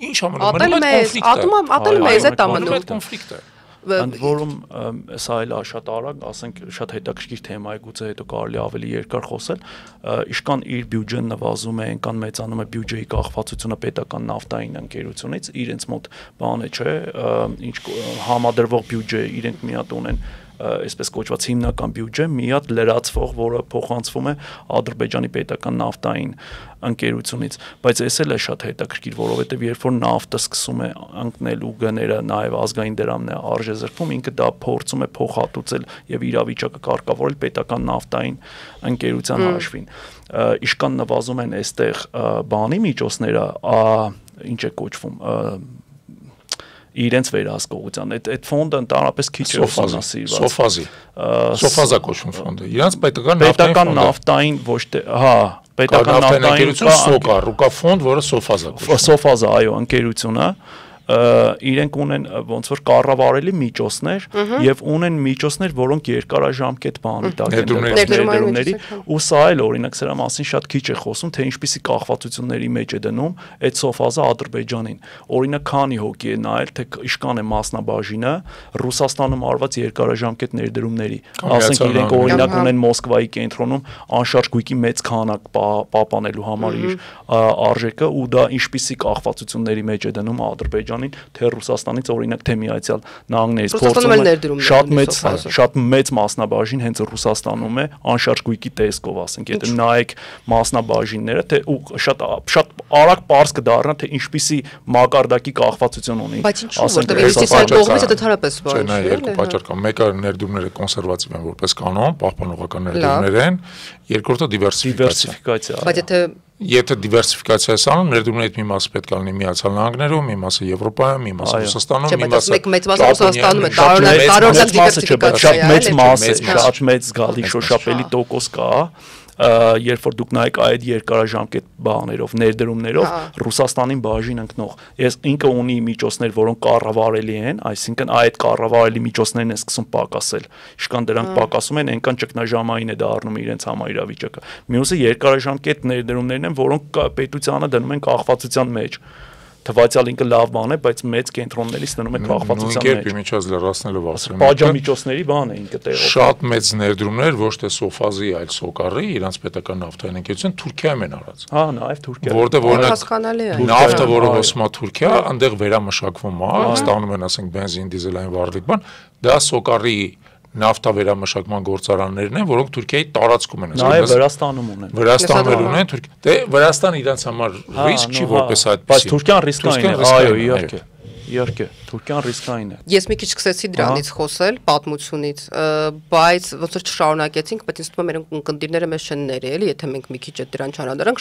Ինչ է մնում։ Ատել մեզ է տամնում։ Այդ կոնֆլիկտը։ Ընդ որում սա էլ է շատ արագ, ասենք շատ հետաքրքիր թեմա է, գուցե հետո կարելի ավելի երկար խոսել, իշքան իր բյուջեն նվազում է, այնքան մեծանում է բյուջեի կախվածությունը պետական նավթային ընկերությունից, իրենց մոտ բան է, չէ, ինչ համադրվող բյուջե, իրենք մի հատ ունեն այսպես կոչված հիմնական բյուջե, մի հատ լրացվող, որը փոխանցվում է Ադրբեջանի պետական նավթային ընկերությունից, բայց այս էլ է շատ հետաքրքիր, որովհետև երբ որ նավթը սկսում է ընկնել ու գները նաև ազգային դրամն է արժեզրկվում, ինքը դա փորձում է փոխհատուցել եւ իրավիճակը կարգավորել պետական նավթային ընկերության հաշվին։ Իշքան նվազում են այստեղ բանի միջոցները, ինչ է կոչվում, իրենց վերահսկողության այդ ֆոնդը ընդհանրապես քիչ է ուսումնասիրված Սոֆազա կոչվում ֆոնդը իրանց պետական նավթային ոչ թե հա պետական նավթային ընկերություն սոկա ռուկա ֆոնդ որը Սոֆազա այո ընկերությունը իրենք ունեն ոնց որ կառավարելի միջոցներ եւ ունեն միջոցներ, որոնք երկարաժամկետ բանի տակ են ներդրումների ու սա էլ օրինակ սրա մասին շատ քիչ է խոսում, թե ինչպիսի կախվածությունների մեջ է դնում այդ Սոֆազը Ադրբեջանին։ Օրինակ քանի հոգի է նայել, թե իշքան է մասնաբաժինը Ռուսաստանում արված երկարաժամկետ ներդրումների, ասենք իրենք օրինակ ունեն Մոսկվայի կենտրոնում անշարժ գույքի մեծ քանակ պահպանելու համար իր արժեքը ու դա ինչպիսի կախվածությունների մեջ է դնում Ադրբեջան թե Ռուսաստանից օրինակ թե Միացյալ Նահանգներից փորձում շատ մեծ մասնաբաժին հենց Ռուսաստանում է անշարժ գույքի տեսքով, ասենք, եթե նայեք մասնաբաժինները, թե ու շատ արագ པարզ կդառնա, թե ինչպիսի մակարդակի կախվածություն ունի։ Բայց ինչու՞ որտեղ ինվեստիցիայի կողմից դա դարապես բան չէ։ Երկու պատճառ կա։ Մեկը ներդրումները կոնսերվատիվ են որպես կանոն, պահպանողական ներդրումներ են, երկրորդը դիվերսիֆիկացիա։ Բայց Եթե դիվերսիֆիկացիա է անում, ներդրումների մի մասը պետք է լինի Միացյալ Նահանգներում, մի մասը Եվրոպայում, մի մասը Ռուսաստանում, մի մասը մեծ մասը Ռուսաստանում է, տարօրինակ դիվերսիֆիկացիա, շատ մեծ զգալի շոշափելի տոկոս կա, երբ որ դուք նայեք այդ երկարաժամկետ բաներով, ներդրումներով Ռուսաստանին բաժին ընկնող, ինքը ունի միջոցներ, որոնք կառավարելի են, այսինքն այդ կառավարելի միջոցներն են սկսում պակասել, իշքան դրանք պակասում են, այնքան ճգնաժամային է դառնում իրենց համաիրավիճակը։ Մյուսը երկարաժամկետ ներդրումներն են, որոնք պետությանը դնում են կախվածության մեջ։ Թվացial ինքը լավ բան է, բայց մեծ կենտրոններից դնում է կախվածության մեջ։ Նույնքերպ իմիջած լրացնելով ասեմ։ Պատժամիջոցների բան է ինքը տեղով։ Շատ մեծ ներդրումներ ոչ թե Սոֆազի, այլ Սոկարի, իրանց պետական նավթային ընկերություն Թուրքիայում են արած։ Հա, նաև Թուրքիա։ Որտեղ օրինակ նավթը, որը հոսում է Թուրքիա, այնտեղ վերամշակվում է, ստանում են, ասենք, բենզին, դիզելային վառելիք բան, դա Սոկարի նավթավերամշակման գործարաններն են, որոնք Թուրքիայի տարածքում են։ Նաև Վրաստանում ունեն։ Վրաստանում ունեն Թուրքիա։ Դե Վրաստանը իրենց համար ռիսկ չի որպես այդպես։ Բայց Թուրքիան ռիսկային է, այո, իհարկե։ Իհարկե, Թուրքիան ռիսկային է։ Ես մի քիչ սկսեցի դրանից խոսել, պատմությունից, բայց ոնց որ չշարունակեցինք, բայց ինձ թվում է մեր ընկերները մեզ չեն ներել, եթե մենք մի քիչ այդ դրան չանդրադառնանք,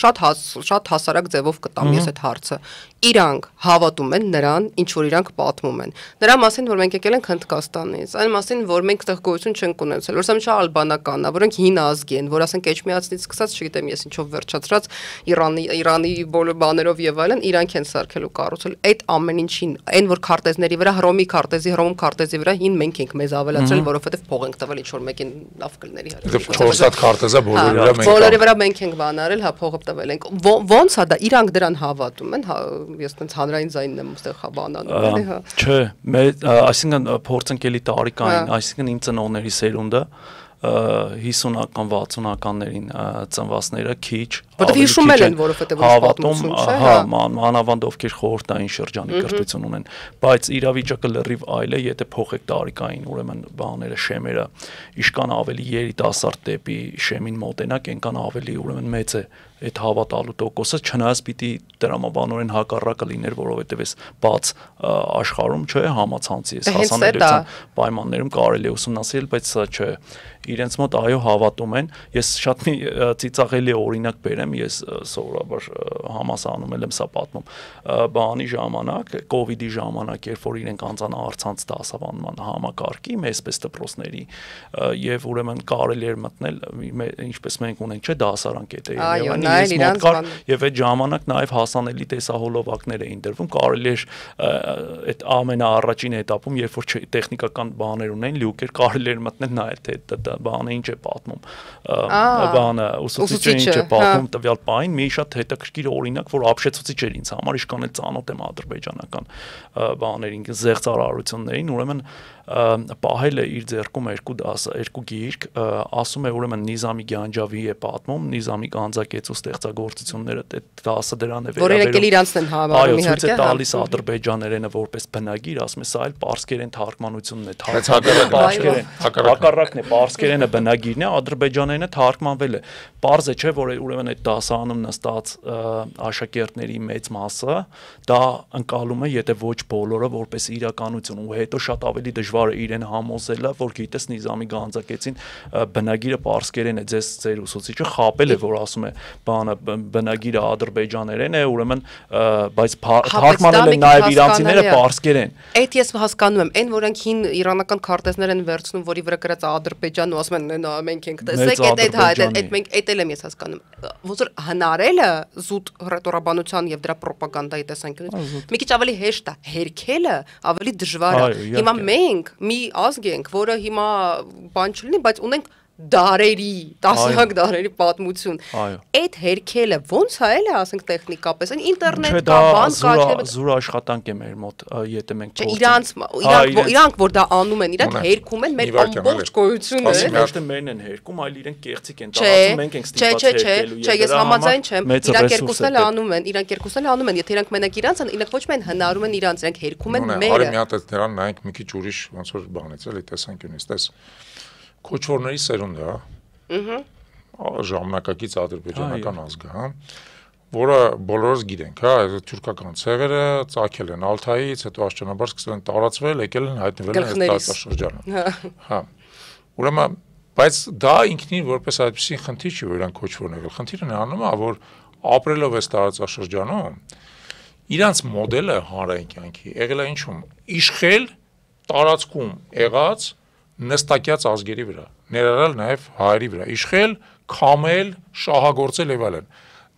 շատ հասարակ ձևով կտամ ես այդ հարցը։ Իրանք հավատում են նրան, ինչ որ իրանք պատմում են։ Նրա մասին, որ մենք եկել ենք Հնդկաստանից, այն մասին, որ մենք այդտեղ գոյություն չենք ունեցել, որ սա միշտ ալբանական է, որոնք հին ազգի են, որ ասենք Էջմիածնից սկսած, չգիտեմ ես ինչով վերջացրած Իրանի բոլոր բաներով եւ այլն, իրանք են սարքել ու կառուցել այդ ամեն ինչին, այն որ քարտեզների վրա Հռոմի քարտեզի վրա հին մենք ենք մեզ ավելացրել, որովհետեւ փող ենք տվել ինչ որ մեկին լավ կլների հարցը։ 4 հատ քարտեզա բոլորի վրա մենք ենք բանարել, հա փողը տվել ենք։ Ոնց է դա իրանք դրան հավատում են, հա ես տենց հանրային ձայնն եմ ուստեղ հա բանանում էլի հա։ Չէ, այսինքն փորձենք էլի տարիքային, այսինքն իմ ծնողների սերունդը 50-ական 60-ականներին ծնվածները քիչ որտեղ հիշում են, որովհետեւ հավատում, մանավանդ ովքեր խորհրդային շրջանի կրթություն ունեն, բայց իրավիճակը լրիվ այլ է, եթե փոխեք տարիքային, ուրեմն բաները, շեմերը, իշքան ավելի երիտասարդ դեպի շեմին մոտենակ, այնքան ավելի ուրեմն մեծ է այդ հավատալու տոկոսը, չնայած պիտի դրամաբանորեն հակառակը լիներ, որովհետև այս բաց աշխարհում չէ համացանցի, այս հասանելիության պայմաններում կարելի է ուսումնասիրել, բայց սա չէ։ Իրենց մոտ այո հավատում են։ Ես շատ մի ծիծաղելի օրինակ բերեմ, ես սովորաբար համասարանում եմ սա պատմում։ Բանի ժամանակ, կոവിഡ്ի ժամանակ, երբ որ իրենք անցան առցանց դասավանդման համակարգի, մեզպես դպրոցների, եւ ուրեմն կարելի էր մտնել, ինչպես մենք ունենք, չէ, դասարան կետերի, եւ այդ ժամանակ նաեւ հասանելի տեսահոլովակներ էին դրվում, կարելի էր այդ ամենաառաջին этаպում, երբ որ տեխնիկական բաներ ունեն, լյուկեր կարելի էր մտնել նայել թե բանը ինչ է պատմում, բանը ուսուցիչը ինչ է պատմում տվյալ պահին, մի շատ հետաքրքիր օրինակ, որ ապշեցուցիչ էր ինձ համար, իշքան էլ ծանոթ եմ ադրբեջանական բաներին, զեղծարարություններին, ուրեմն պահել է իր ձեռքում երկու գիրք, ասում է ուրեմն Նիզամի Գյանջավիի է պատմում, Նիզամի Գանձակեցու ստեղծագործությունները, դասը դրան է վերաբերում։ Որ իրենք էլ իրանցն են հավանում իհարկե։ Այո, ցույց է տալիս ադրբեջաներենը որպես բնագիր, ասում է սա այլ պարսկերեն թարգմանությունն է, հակառակն է, պարսկերենը բնագիրն է, ադրբեջաներենը թարգմանվել է։ Պարզ է, չէ, որ ուրեմն այդ դասանում նստած աշակերտների մեծ մասը դա ընկալում է, եթե ոչ բոլորը որպես իրականություն, ու հետո շատ ավելի դժվար է իրեն համոզելը, որ գիտես Նիզամի Գանձակեցին բնագիրը պարսկերեն է, ձեր ուսուցիչը խապել է, որ ասում է բանը բնագիրը ադրբեջաներեն է, ուրեմն բայց թարգմանել են նաև իրանցիները պարսկերեն։ Այդ ես հասկանում եմ, այն որոնք հին իրանական քարտեզներ են վերցնում, որի վրա գրած Ադրբեջան ու ասում են մենք ենք տեսեք, այդ մենք այդ էլ եմ ես հասկանում։ Ոնց հնարելը զուտ հռետորաբանության եւ դրա ռոպագանդայի տեսանկյունից մի քիչ ավելի հեշտ է, հերքելը ավելի դժվար է։ Հիմա մենք մի ազգ ենք, որը հիմա բան չլինի, բայց ունենք դարերի, տասնյակ դարերի պատմություն։ Այդ հերքելը ոնց է էլի, ասենք տեխնիկապես, այն ինտերնետ կա, բան կա, զուր աշխատանք է մեր մոտ, եթե մենք իրանք որ դա անում են, իրանք հերքում են մեր ամբողջ գոյությունը։ Ոչ թե մերն են հերքում, այլ իրենք կեղծիք են տալածում, մենք ենք ստիպված հերքելու։ Չէ, ես համաձայն չեմ, իրանք երկուսն էլ անում են, եթե իրանք մենակ իրանց են, իրանք ոչ միայն հնարում են իրանց, իրանք հերքում են մերը։ Արի մի հատ դրան նայենք մի քիչ ուրիշ ոնց որ բանից էլի տեսանկյունից, տես Քոչվորների սերունդը, ժամանակակից ադրբեջանական ազգը, հա, որը բոլորս գիտենք, հա, թուրքական ցեղերը ծագել են Ալթայից, հետո աշճանաբար սկսել են տարածվել, եկել են հայտնվել են այս տարածաշրջանում։ Հա։ Ուրեմն, բայց դա ինքնին որպես այդպեսի խնդիր չի, որ իրանք քոչվորն եղել։ Խնդիրը նրանում է, որ ապրելով այս տարածաշրջանում, իրանց մոդելը հանրային կյանքի եղել է ինչում՝ իշխել տարածքում եղած նստակյաց ազգերի վրա, ներառյալ նաև հայերի վրա, իշխել, քամել, շահագործել եւ այլն։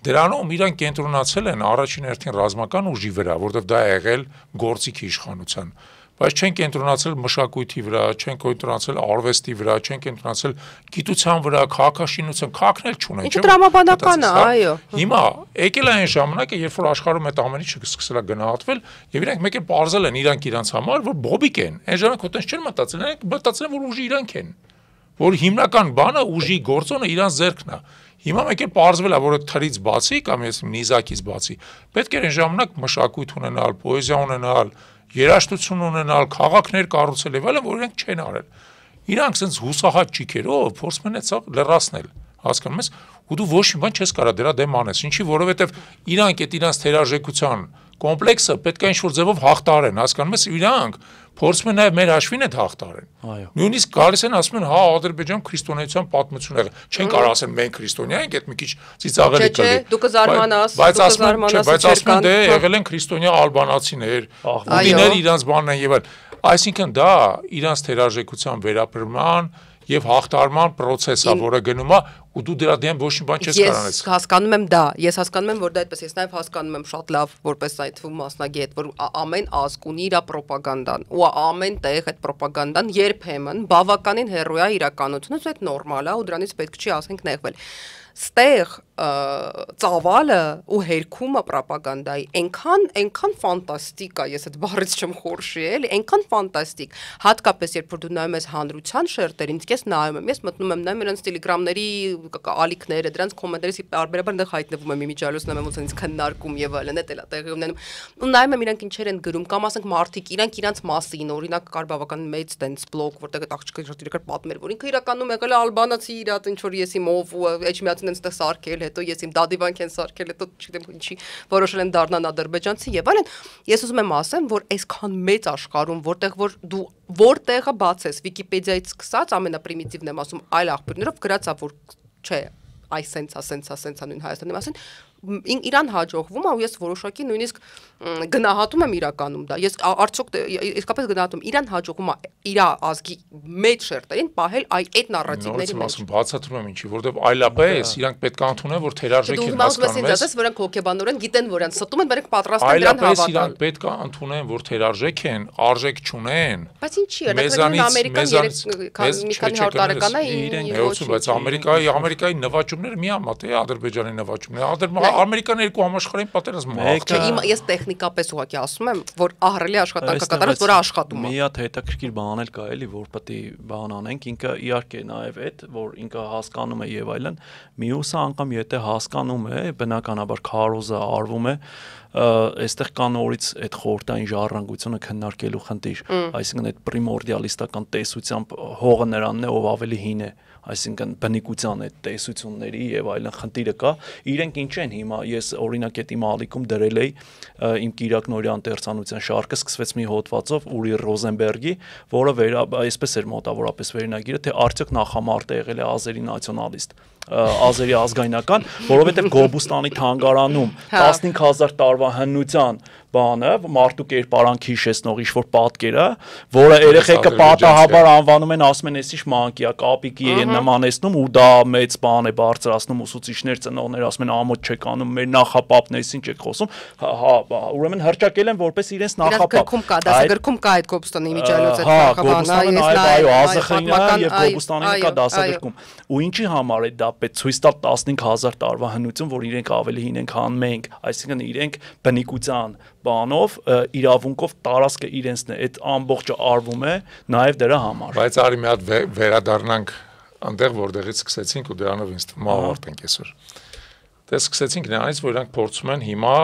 Դրանում իրանք կենտրոնացել են առաջին հերթին ռազմական ուժի վրա, որովհետեւ դա է եղել գործիքի իշխանության, բայց չեն կենտրոնացել մշակույթի վրա, չեն կենտրոնացել արվեստի վրա, չեն կենտրոնացել գիտության վրա, քաղաքաշինության, քաղաքն էլ չունեն, չէ՞։ Ինչ տրամաբանական է, այո։ Հիմա եկել է այն ժամանակը, երբ որ աշխարհում այդ ամեն ինչը սկսել է գնահատվել, եւ իրանք մեկ էլ բարձել են իրանք իրանց համար, որ բոբիկ են։ Այն ժամանակ հոտենց չեն մտածել, նրանք մտածել են, որ ուժի իրանք են, որ հիմնական բանը ուժի գործոնը իրանց ձեռքն է։ Հիմա մեկ էլ բարձվել է, որ այդ թրից բացի կամ ես նիզակից բացի, պետք է այն ժամանակ մշակույթ ունենալ, պոեզիա ունենալ, երաժշտություն ունենալ, քաղաքներ կառուցել եւ այլն, որ իրենք չեն արել։ Իրանք sense հուսահատ ճիքերով փորձում են այդ լրացնել, հասկանում ես, ու դու ոչ մի բան չես կարող դրա դեմ անես, ինչի, որովհետեւ իրանք այդ իրանց թերարժեքության կոմպլեքսը պետք է ինչ-որ ձևով հաղթարեն, հասկանում ես, իրանք փորձում են նաեւ մեր հաշվին այդ հաղթարեն։ Նույնիսկ գալիս են ասում են, հա, Ադրբեջան քրիստոնեության պատմություն եղել։ Չեն կարող ասել մենք քրիստոնյա ենք, այդ մի քիչ ծիծաղելի կլինի։ Չէ, դու կզարմանաս, բայց ասում են դե եղել են քրիստոնյա ալբանացիներ, ուդիներ իրանց բանն են եւ այլ։ Այսինքն դա իրանց թերարժեքության վերապրման եւ հաղթարման process է, որը գնում է, ու դու դրա դեմ ոչ մի բան չես կարող անել։ Ես հասկանում եմ դա, ես հասկանում եմ, որ դա այդպես, ես նաեւ հասկանում եմ շատ լավ, որպես այդ մասնագետ, որ ամեն ազգ ունի իր ռոպագանդան, ու ամեն տեղ այդ ռոպագանդան երբեմն բավականին հեռու է իրականությունից, այդ նորմալ է, ու դրանից պետք չի ասենք նեղվել։ ստեղ ծավալը ու հերքումը ռոպագանդայի այնքան ֆանտաստիկ է, ես այդ բառից չեմ խորշի, էլի, այնքան ֆանտաստիկ, հատկապես երբ որ դու նայում ես հանրության շերտերին, ես նայում եմ, ես մտնում եմ նայում նրանց տելեգրամների ալիքները, դրանց կոմենտարից բարբերաբար այնտեղ հայտնվում եմ իմիջիալոց նայում եմ ոնց քննարկում եւ այլն, դա տեղի ունենում, ու նայում եմ իրանք ինչեր են գրում, կամ ասենք մարդիկ իրանք մասին, օրինակ կար բավական մեծ տենց բլոգ, որտեղ այդ աղջիկը իրական պատմեր, որ ինքը իրականում եղել է ալբանացի իրաց ինչ որ ես իմ ով ու էջմիածին են ստեղ սարքել, հետո ես իմ դադիվանք են սարքել, հետո չգիտեմ ինչի որոշել են դառնան ադրբեջանցի եւ այլն։ Ես ուզում եմ ասեմ, որ այսքան մեծ աշխարհում, որտեղ որ դու որտեղը բացես Վիկիպեդիայից սկսած ամենապրիմիտիվն եմ ասում, այլ աղբյուրներով գրածա որ չէ, այս սենսա նույն Հայաստանի մասին իրան հաջողվում է ու ես որոշակի նույնիսկ գնահատում եմ իրականում դա ես արդյոք իսկապես գնահատում իրան հաջողվում է իր ազգի մեջ շերտերին պահել այդ նարատիվների մեջ բացատրում եմ ինչի որովհետև այլապես իրանք պետք է ընդունեն որ թերարժեք են հասկանում որոնք հոգեբանորեն գիտեն որ են ստում են որոնք պատրաստ են դրան հավատալ իրանք պետք է ընդունեն որ թերարժեք են արժեք չունեն բայց ինչի է Ամերիկան մի քանի 100 տարեկան է բայց Ամերիկայի նվաճումները միամատ է Ադրբեջանի նվաճումները Ամերիկան երկու համաշխարհային պատերազմ ես տեխնիկապես ուղղակի ասում եմ, որ ահռելի աշխատանք կատարած, որը աշխատում է։ Մի հատ հետաքրքիր բան էլ կա էլի, որ պետք է բան անենք, ինքը իհարկե նաև այդ, որ ինքը հասկանում է եւ այլն, մյուսը անգամ եթե հասկանում է, բնականաբար քարոզը արվում է, այստեղ կա նորից այդ խորհրդային ժառանգությունը քննարկելու խնդիր, այսինքն այդ պրիմորդիալիստական տեսությամբ հողը նրանն է, ով ավելի հին է այսինքն բնիկության այդ տեսությունների եւ այլն խնդիրը կա իրենք ինչ են հիմա ես օրինակ այդ իմ ալիքում դրել էի իմ Կիրակ Նորյան տերցանության շարքը սկսվեց մի հոդվածով Ուրի Ռոզենբերգի որը այսպես էր մոտավորապես վերնագիրը թե արդյոք նախամարտը եղել է ազերի նացիոնալիստ ազերի ազգայնական որովհետեւ Գոբուստանի թանգարանում 15000 տարվա հնության բանը մարդու կերպարանք հիշեցնող ինչ որ պատկերը, որը երեխեքը պատահաբար անվանում են ասում են էսիշ մանկիա, կապիկի են նմանեցնում ու դա մեծ բան է բարձրացնում ուսուցիչներ ծնողներ ասում են ամոթ չեք անում մեր նախապապն էս ինչ եք խոսում, ուրեմն հրճակել են որպես իրենց նախապապ։ Գրքում կա, դասագրքում կա այդ Գոբուստանի իմիջիալոց այդ նախաբանը, այո, ազխրինը եւ Գոբուստանին կա դասագրքում։ Ու ինչի համար է դա պետք ցույց տալ 15000 տարվա հնություն, որ իրենք ավելի հին են քան մենք, այսինքն իրենք բնիկության բանով իրավունքով տարածքը իրենցն է, այդ ամբողջը արվում է նաև դրա համար։ Բայց արի մի հատ վերադառնանք այնտեղ որտեղից սկսեցինք ու դրանով ինձ թվում է ավարտենք այսօր։ Դե սկսեցինք նրանից, որ իրանք փորձում են հիմա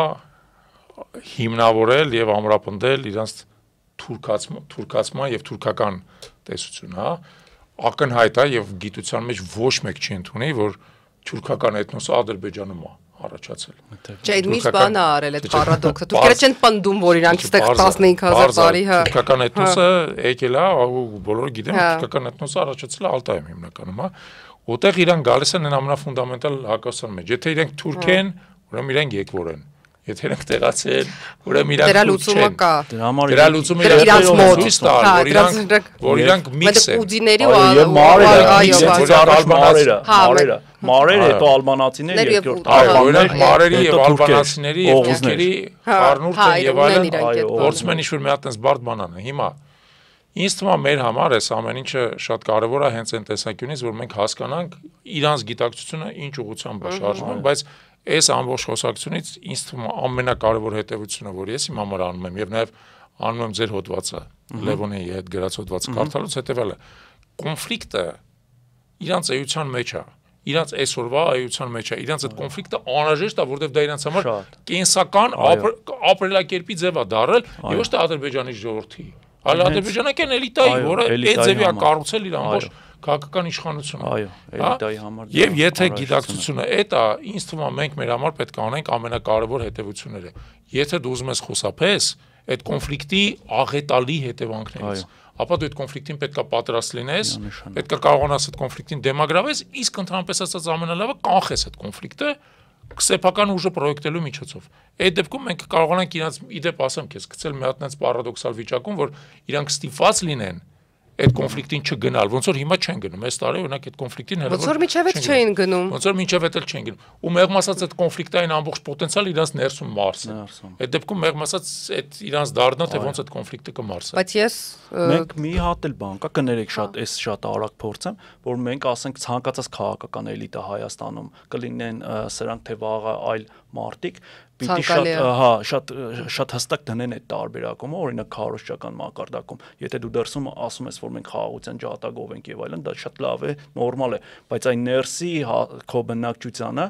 հիմնավորել եւ ամրապնդել իրանց թուրքացման եւ թուրքական տեսություն, հա։ Ակնհայտ է եւ գիտության մեջ ոչ մեկ չի ընդունի, որ թուրքական էթնոսը Ադրբեջանում է առաջացել։ Չէ, այդ միշտ բան է արել այդ պարադոքսը։ Թուրքերը չեն պնդում, որ իրանք ստեղ 15000 տարի, հա։ Թուրքական էթնոսը եկել է, ու բոլորը գիտեն, թուրքական էթնոսը առաջացել է Ալտայում հիմնականում, հա։ Որտեղ իրանք գալիս են ամենաֆունդամենտալ հակասության մեջ։ Եթե իրենք թուրք են, ուրեմն իրենք եկվոր են։ Եթե իրենք տեղացել, ուրեմն իրանք դրա լուծումը կա։ Դրա լուծումը իրանք մոտ, որ իրանք միքս են։ Ուդիների ու Մարերը, հետո ալբանացիներ, երկրորդ օրինակ մարերի եւ ալբանացիների եւ թուրքերի առնուրդ են եւ այլն, փորձում են ինչ-որ մի հատ այնպես բարդ բան անեն։ Հիմա ինձ թվում է մեր համար էս ամեն ինչը շատ կարեւոր է հենց այն տեսանկյունից, որ մենք հասկանանք իրանց գիտակցությունը ինչ ուղղությամբ է շարժվում են, բայց այս ամբողջ խոսակցությունից ինձ թվում է ամենակարևոր հետևությունը, որ ես իմ համար անում եմ եւ նաեւ անում եմ ձեր հոդվածը Լևոնի հետ գրած հոդվածը կարդալուց հետեւելը կոնֆլիկտը իրանց էության մեջ է իրանց այսօրվա այության մեջ է իրանց այդ կոնֆլիկտը անհրաժեշտ է որովհետև դա իրանց համար կենսական ապրելակերպի ձև է դարել եւ ոչ թե Ադրբեջանի ժողովրդի այլ ադրբեջանական էլիտայի որը այդ ձևի է կառուցել իր ամբողջ քաղաքական իշխանությունը այո էլիտայի համար եւ եթե գիտակցությունը այդ է ինձ թվում է մենք մեր համար պետք է անենք ամենակարևոր հետեւությունները եթե դու ուզում ես խուսափես այդ կոնֆլիկտի աղետալի հետևանքներից ապա դու այդ կոնֆլիկտին պետք է պատրաստ լինես, պետք է կարողանաս այդ կոնֆլիկտին դեմագրավես, իսկ ընդհանրապես ասած ամենալավը կանխես այդ կոնֆլիկտը սեփական ուժը պրոյեկտելու միջոցով։ Այդ դեպքում մենք կարողանանք իրանց իդեպ ասեմ քեզ գցել մի հատ այնպես պարադոքսալ վիճակում, որ իրանք ստիպված լինեն այդ կոնֆլիկտին չգնալ, ոնց որ հիմա չեն գնում, այս տարի օրինակ այդ կոնֆլիկտին հերավոր ոնց որ միջև էլ չէին գնում, ոնց որ միջև էլ չէին գնում, ու մեղմ ասած այդ կոնֆլիկտային ամբողջ պոտենցիալը իրանց ներսում մարսեն։ Այդ դեպքում մեղմ ասած այդ իրանց դառնա թե ոնց այդ կոնֆլիկտը կմարսեն։ Բայց ես մենք մի հատ էլ բան կա, կներեք շատ արագ փորձեմ, որ մենք ասենք ցանկացած քաղաքական էլիտա Հայաստանում կլինեն սրանք թե վաղը այլ մարտիկ պիտի շատ հստակ դնեն այդ տարբերակումը, օրինակ քարոզչական մակարդակում։ Եթե դու դրսում ասում ես, որ մենք խաղաղության ջատագով ենք եւ այլն, դա շատ լավ է, նորմալ է, բայց այն ներսի քո բնակչությանը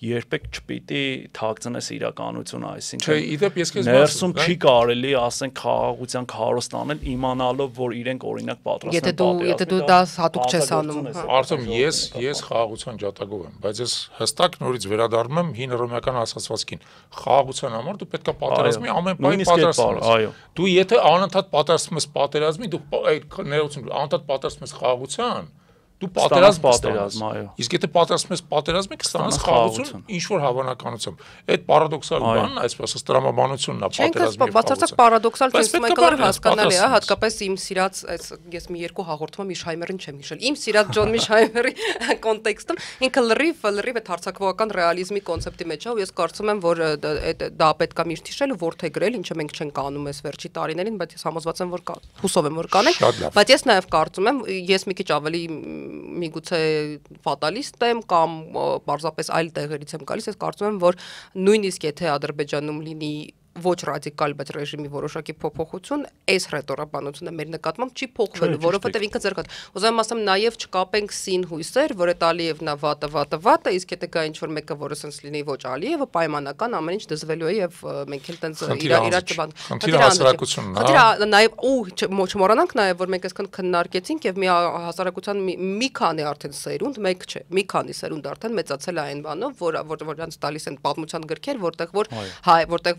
երբեք չպիտի թաքցնես իրականությունը, այսինքն ներսում չի կարելի ասենք խաղաղության քարոզ տանել իմանալով, որ իրենք օրինակ պատրաստ են։ Եթե դու դա հատուկ չես անում։ Արդեն ես խաղաղության ջատագով եմ, բայց ես հստակ նորից վերադառնում եմ հին հռոմեական ասացվածքին։ Խաղաղության համար դու պետք է պատերազմի ամեն պահի պատրաստես։ Դու եթե անընդհատ պատրաստվում ես պատերազմի, դու այդ ներողություն, անընդհատ պատրաստվում ես խաղաղության, դու պատերազմ, այո։ Իսկ եթե պատրաստվում ես պատերազմի, կստանաս խաղաղություն ինչ որ հավանականությամբ։ Այդ պարադոքսալ բանն, այսպես ասած, տրամաբանությունն է պատերազմի։ Բացարձակ պարադոքսալ ֆենսմեյքերը հասկանալի է, հատկապես իմ սիրած, ես մի երկու հաղորդում Միշհայմերին չեմ հիշել։ Իմ սիրած Ջոն Միշհայմերի կոնտեքստում ինքը լրիվ այդ հարցակվական ռեալիզմի կոնցեպտի մեջ է, ու ես կարծում եմ, որ դա պետք է միշտ հիշել ու որդեգրել, ինչը մենք չենք անում այս վերջի տարիներին, բայց ես համոզված եմ, որ հուսով եմ, որ կանենք, բայց ես նաև կարծում եմ, ես մի քիչ ավելի միգուցե ֆատալիստ եմ կամ պարզապես այլ տեղերից եմ գալիս, ես կարծում եմ, որ նույնիսկ եթե Ադրբեջանում լինի ոչ ռադիկալ, բայց ռեժիմի որոշակի փոփոխություն, այս ռետորաբանությունը մեր նկատմամբ չի փոխվելու, որովհետև ինքը ձեռքդ։ Ուզում ասեմ, նաև չկապենք սին հույսեր, որ այդ Ալիևն է վատը, իսկ եթե կա ինչ-որ մեկը, որը sense լինի ոչ Ալիևը, պայմանական ամեն ինչ դզվելու է եւ մենք էլ տենց իրար չբան։ Խնդիրը հասարակությունն է։ Խնդիրը նաև չմոռանանք նաև, որ մենք այսքան քննարկեցինք եւ մի հասարակության մի քանի արդեն սերունդ, մեկ չէ, մի քանի սերունդ արդեն մեծացել է այն բանով, որ նրանց տալիս են պատմության գրքեր, որտեղ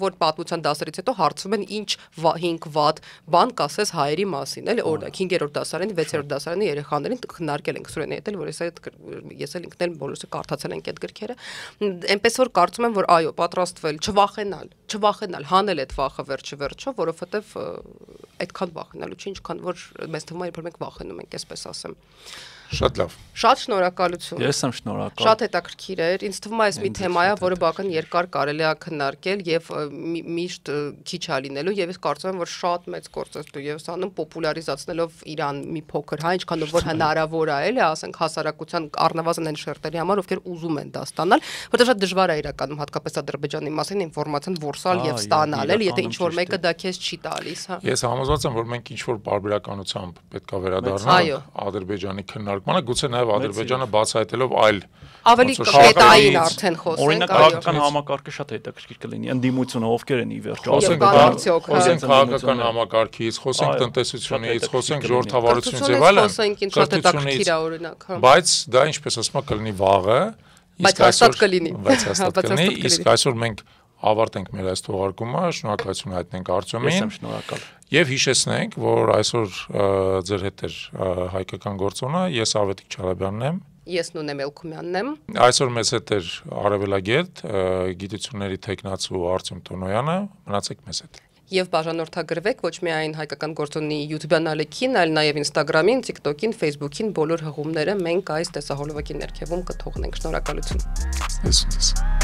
որ պատմության դասերից հետո հարցվում են ինչ 5 վատ բան կասես հայերի մասին, էլի օրինակ 5-րդ դասարանի, 6-րդ դասարանի երեխաներին քննարկել ենք Սուրենի հետ, որ ես էլ ինքն էլ բոլորը կարդացել ենք այդ գրքերը, այնպես որ կարծում եմ, որ այո, պատրաստվել, չվախենալ, հանել այդ վախը վերջը, որովհետև այդքան վախենալու չի, ինչքան որ մեզ թվում է, երբ մենք վախենում ենք, այսպես ասեմ։ Շատ լավ։ Շատ շնորհակալություն։ Ես եմ շնորհակալ։ Շատ հետաքրքիր էր։ Ինձ թվում է այս մի թեմա է, որը բավական երկար կարելի է քննարկել եւ միշտ քիչ է լինելու, եւ ես կարծում եմ, որ շատ մեծ գործ է դու ես անում պոպուլարիզացնելով Իրան մի փոքր, հա, ինչքանով որ հնարավոր է, էլի, ասենք հասարակության առնվազն այն շերտերի համար, ովքեր ուզում են դա ստանալ, որտեղ շատ դժվար է իրականում հատկապես Ադրբեջանի մասին ինֆորմացիան որսալ եւ ստանալ, էլի, եթե ինչ որ մեկը դա քեզ չի տալիս, հա։ Ես համոզված եմ, որ մենք ինչ որ բարբերականությամբ պետք է վերադառնանք Ադրբեջանի քննարկմանը, գուցե նաեւ Ադրբեջանը բացահայտելով այլ ավելի կետային արդեն խոսենք, օրինակ քաղաքական համակարգը շատ հետաքրքիր կլինի, ընդդիմությունը ովքեր են ի վերջո, խոսենք քաղաքական համակարգից, խոսենք տնտեսությունից, խոսենք ժողովրդավարությունից եւ այլն, խոսենք ինչ շատ հետաքրքիր է օրինակ, հա։ Բայց դա ինչպես ասում եմ կլինի վաղը, բայց հաստատ կլինի, իսկ այսօր մենք ավարտենք մեր այս թողարկումը, շնորհակալություն հայտնենք Արտյոմին։ Ես եմ շնորհակալ։ Եվ հիշեցնենք, որ այսօր ձեր հետ էր հայկական գործոնը, ես Ավետիք Չալաբյանն եմ։ Ես Նունե Մելքումյանն եմ։ Այսօր մեզ հետ էր Արևելագետ, գիտությունների թեկնածու Արտյոմ Տոնոյանը, մնացեք մեզ հետ։ Եվ բաժանորդագրվեք ոչ միայն հայկական գործոնի YouTube-յան ալիքին, այլ նաև Instagram-ին, TikTok-ին, Facebook-ին բոլոր հղումները մենք այս տեսահոլովակի ներքևում կթողնենք։ Շնորհակալություն։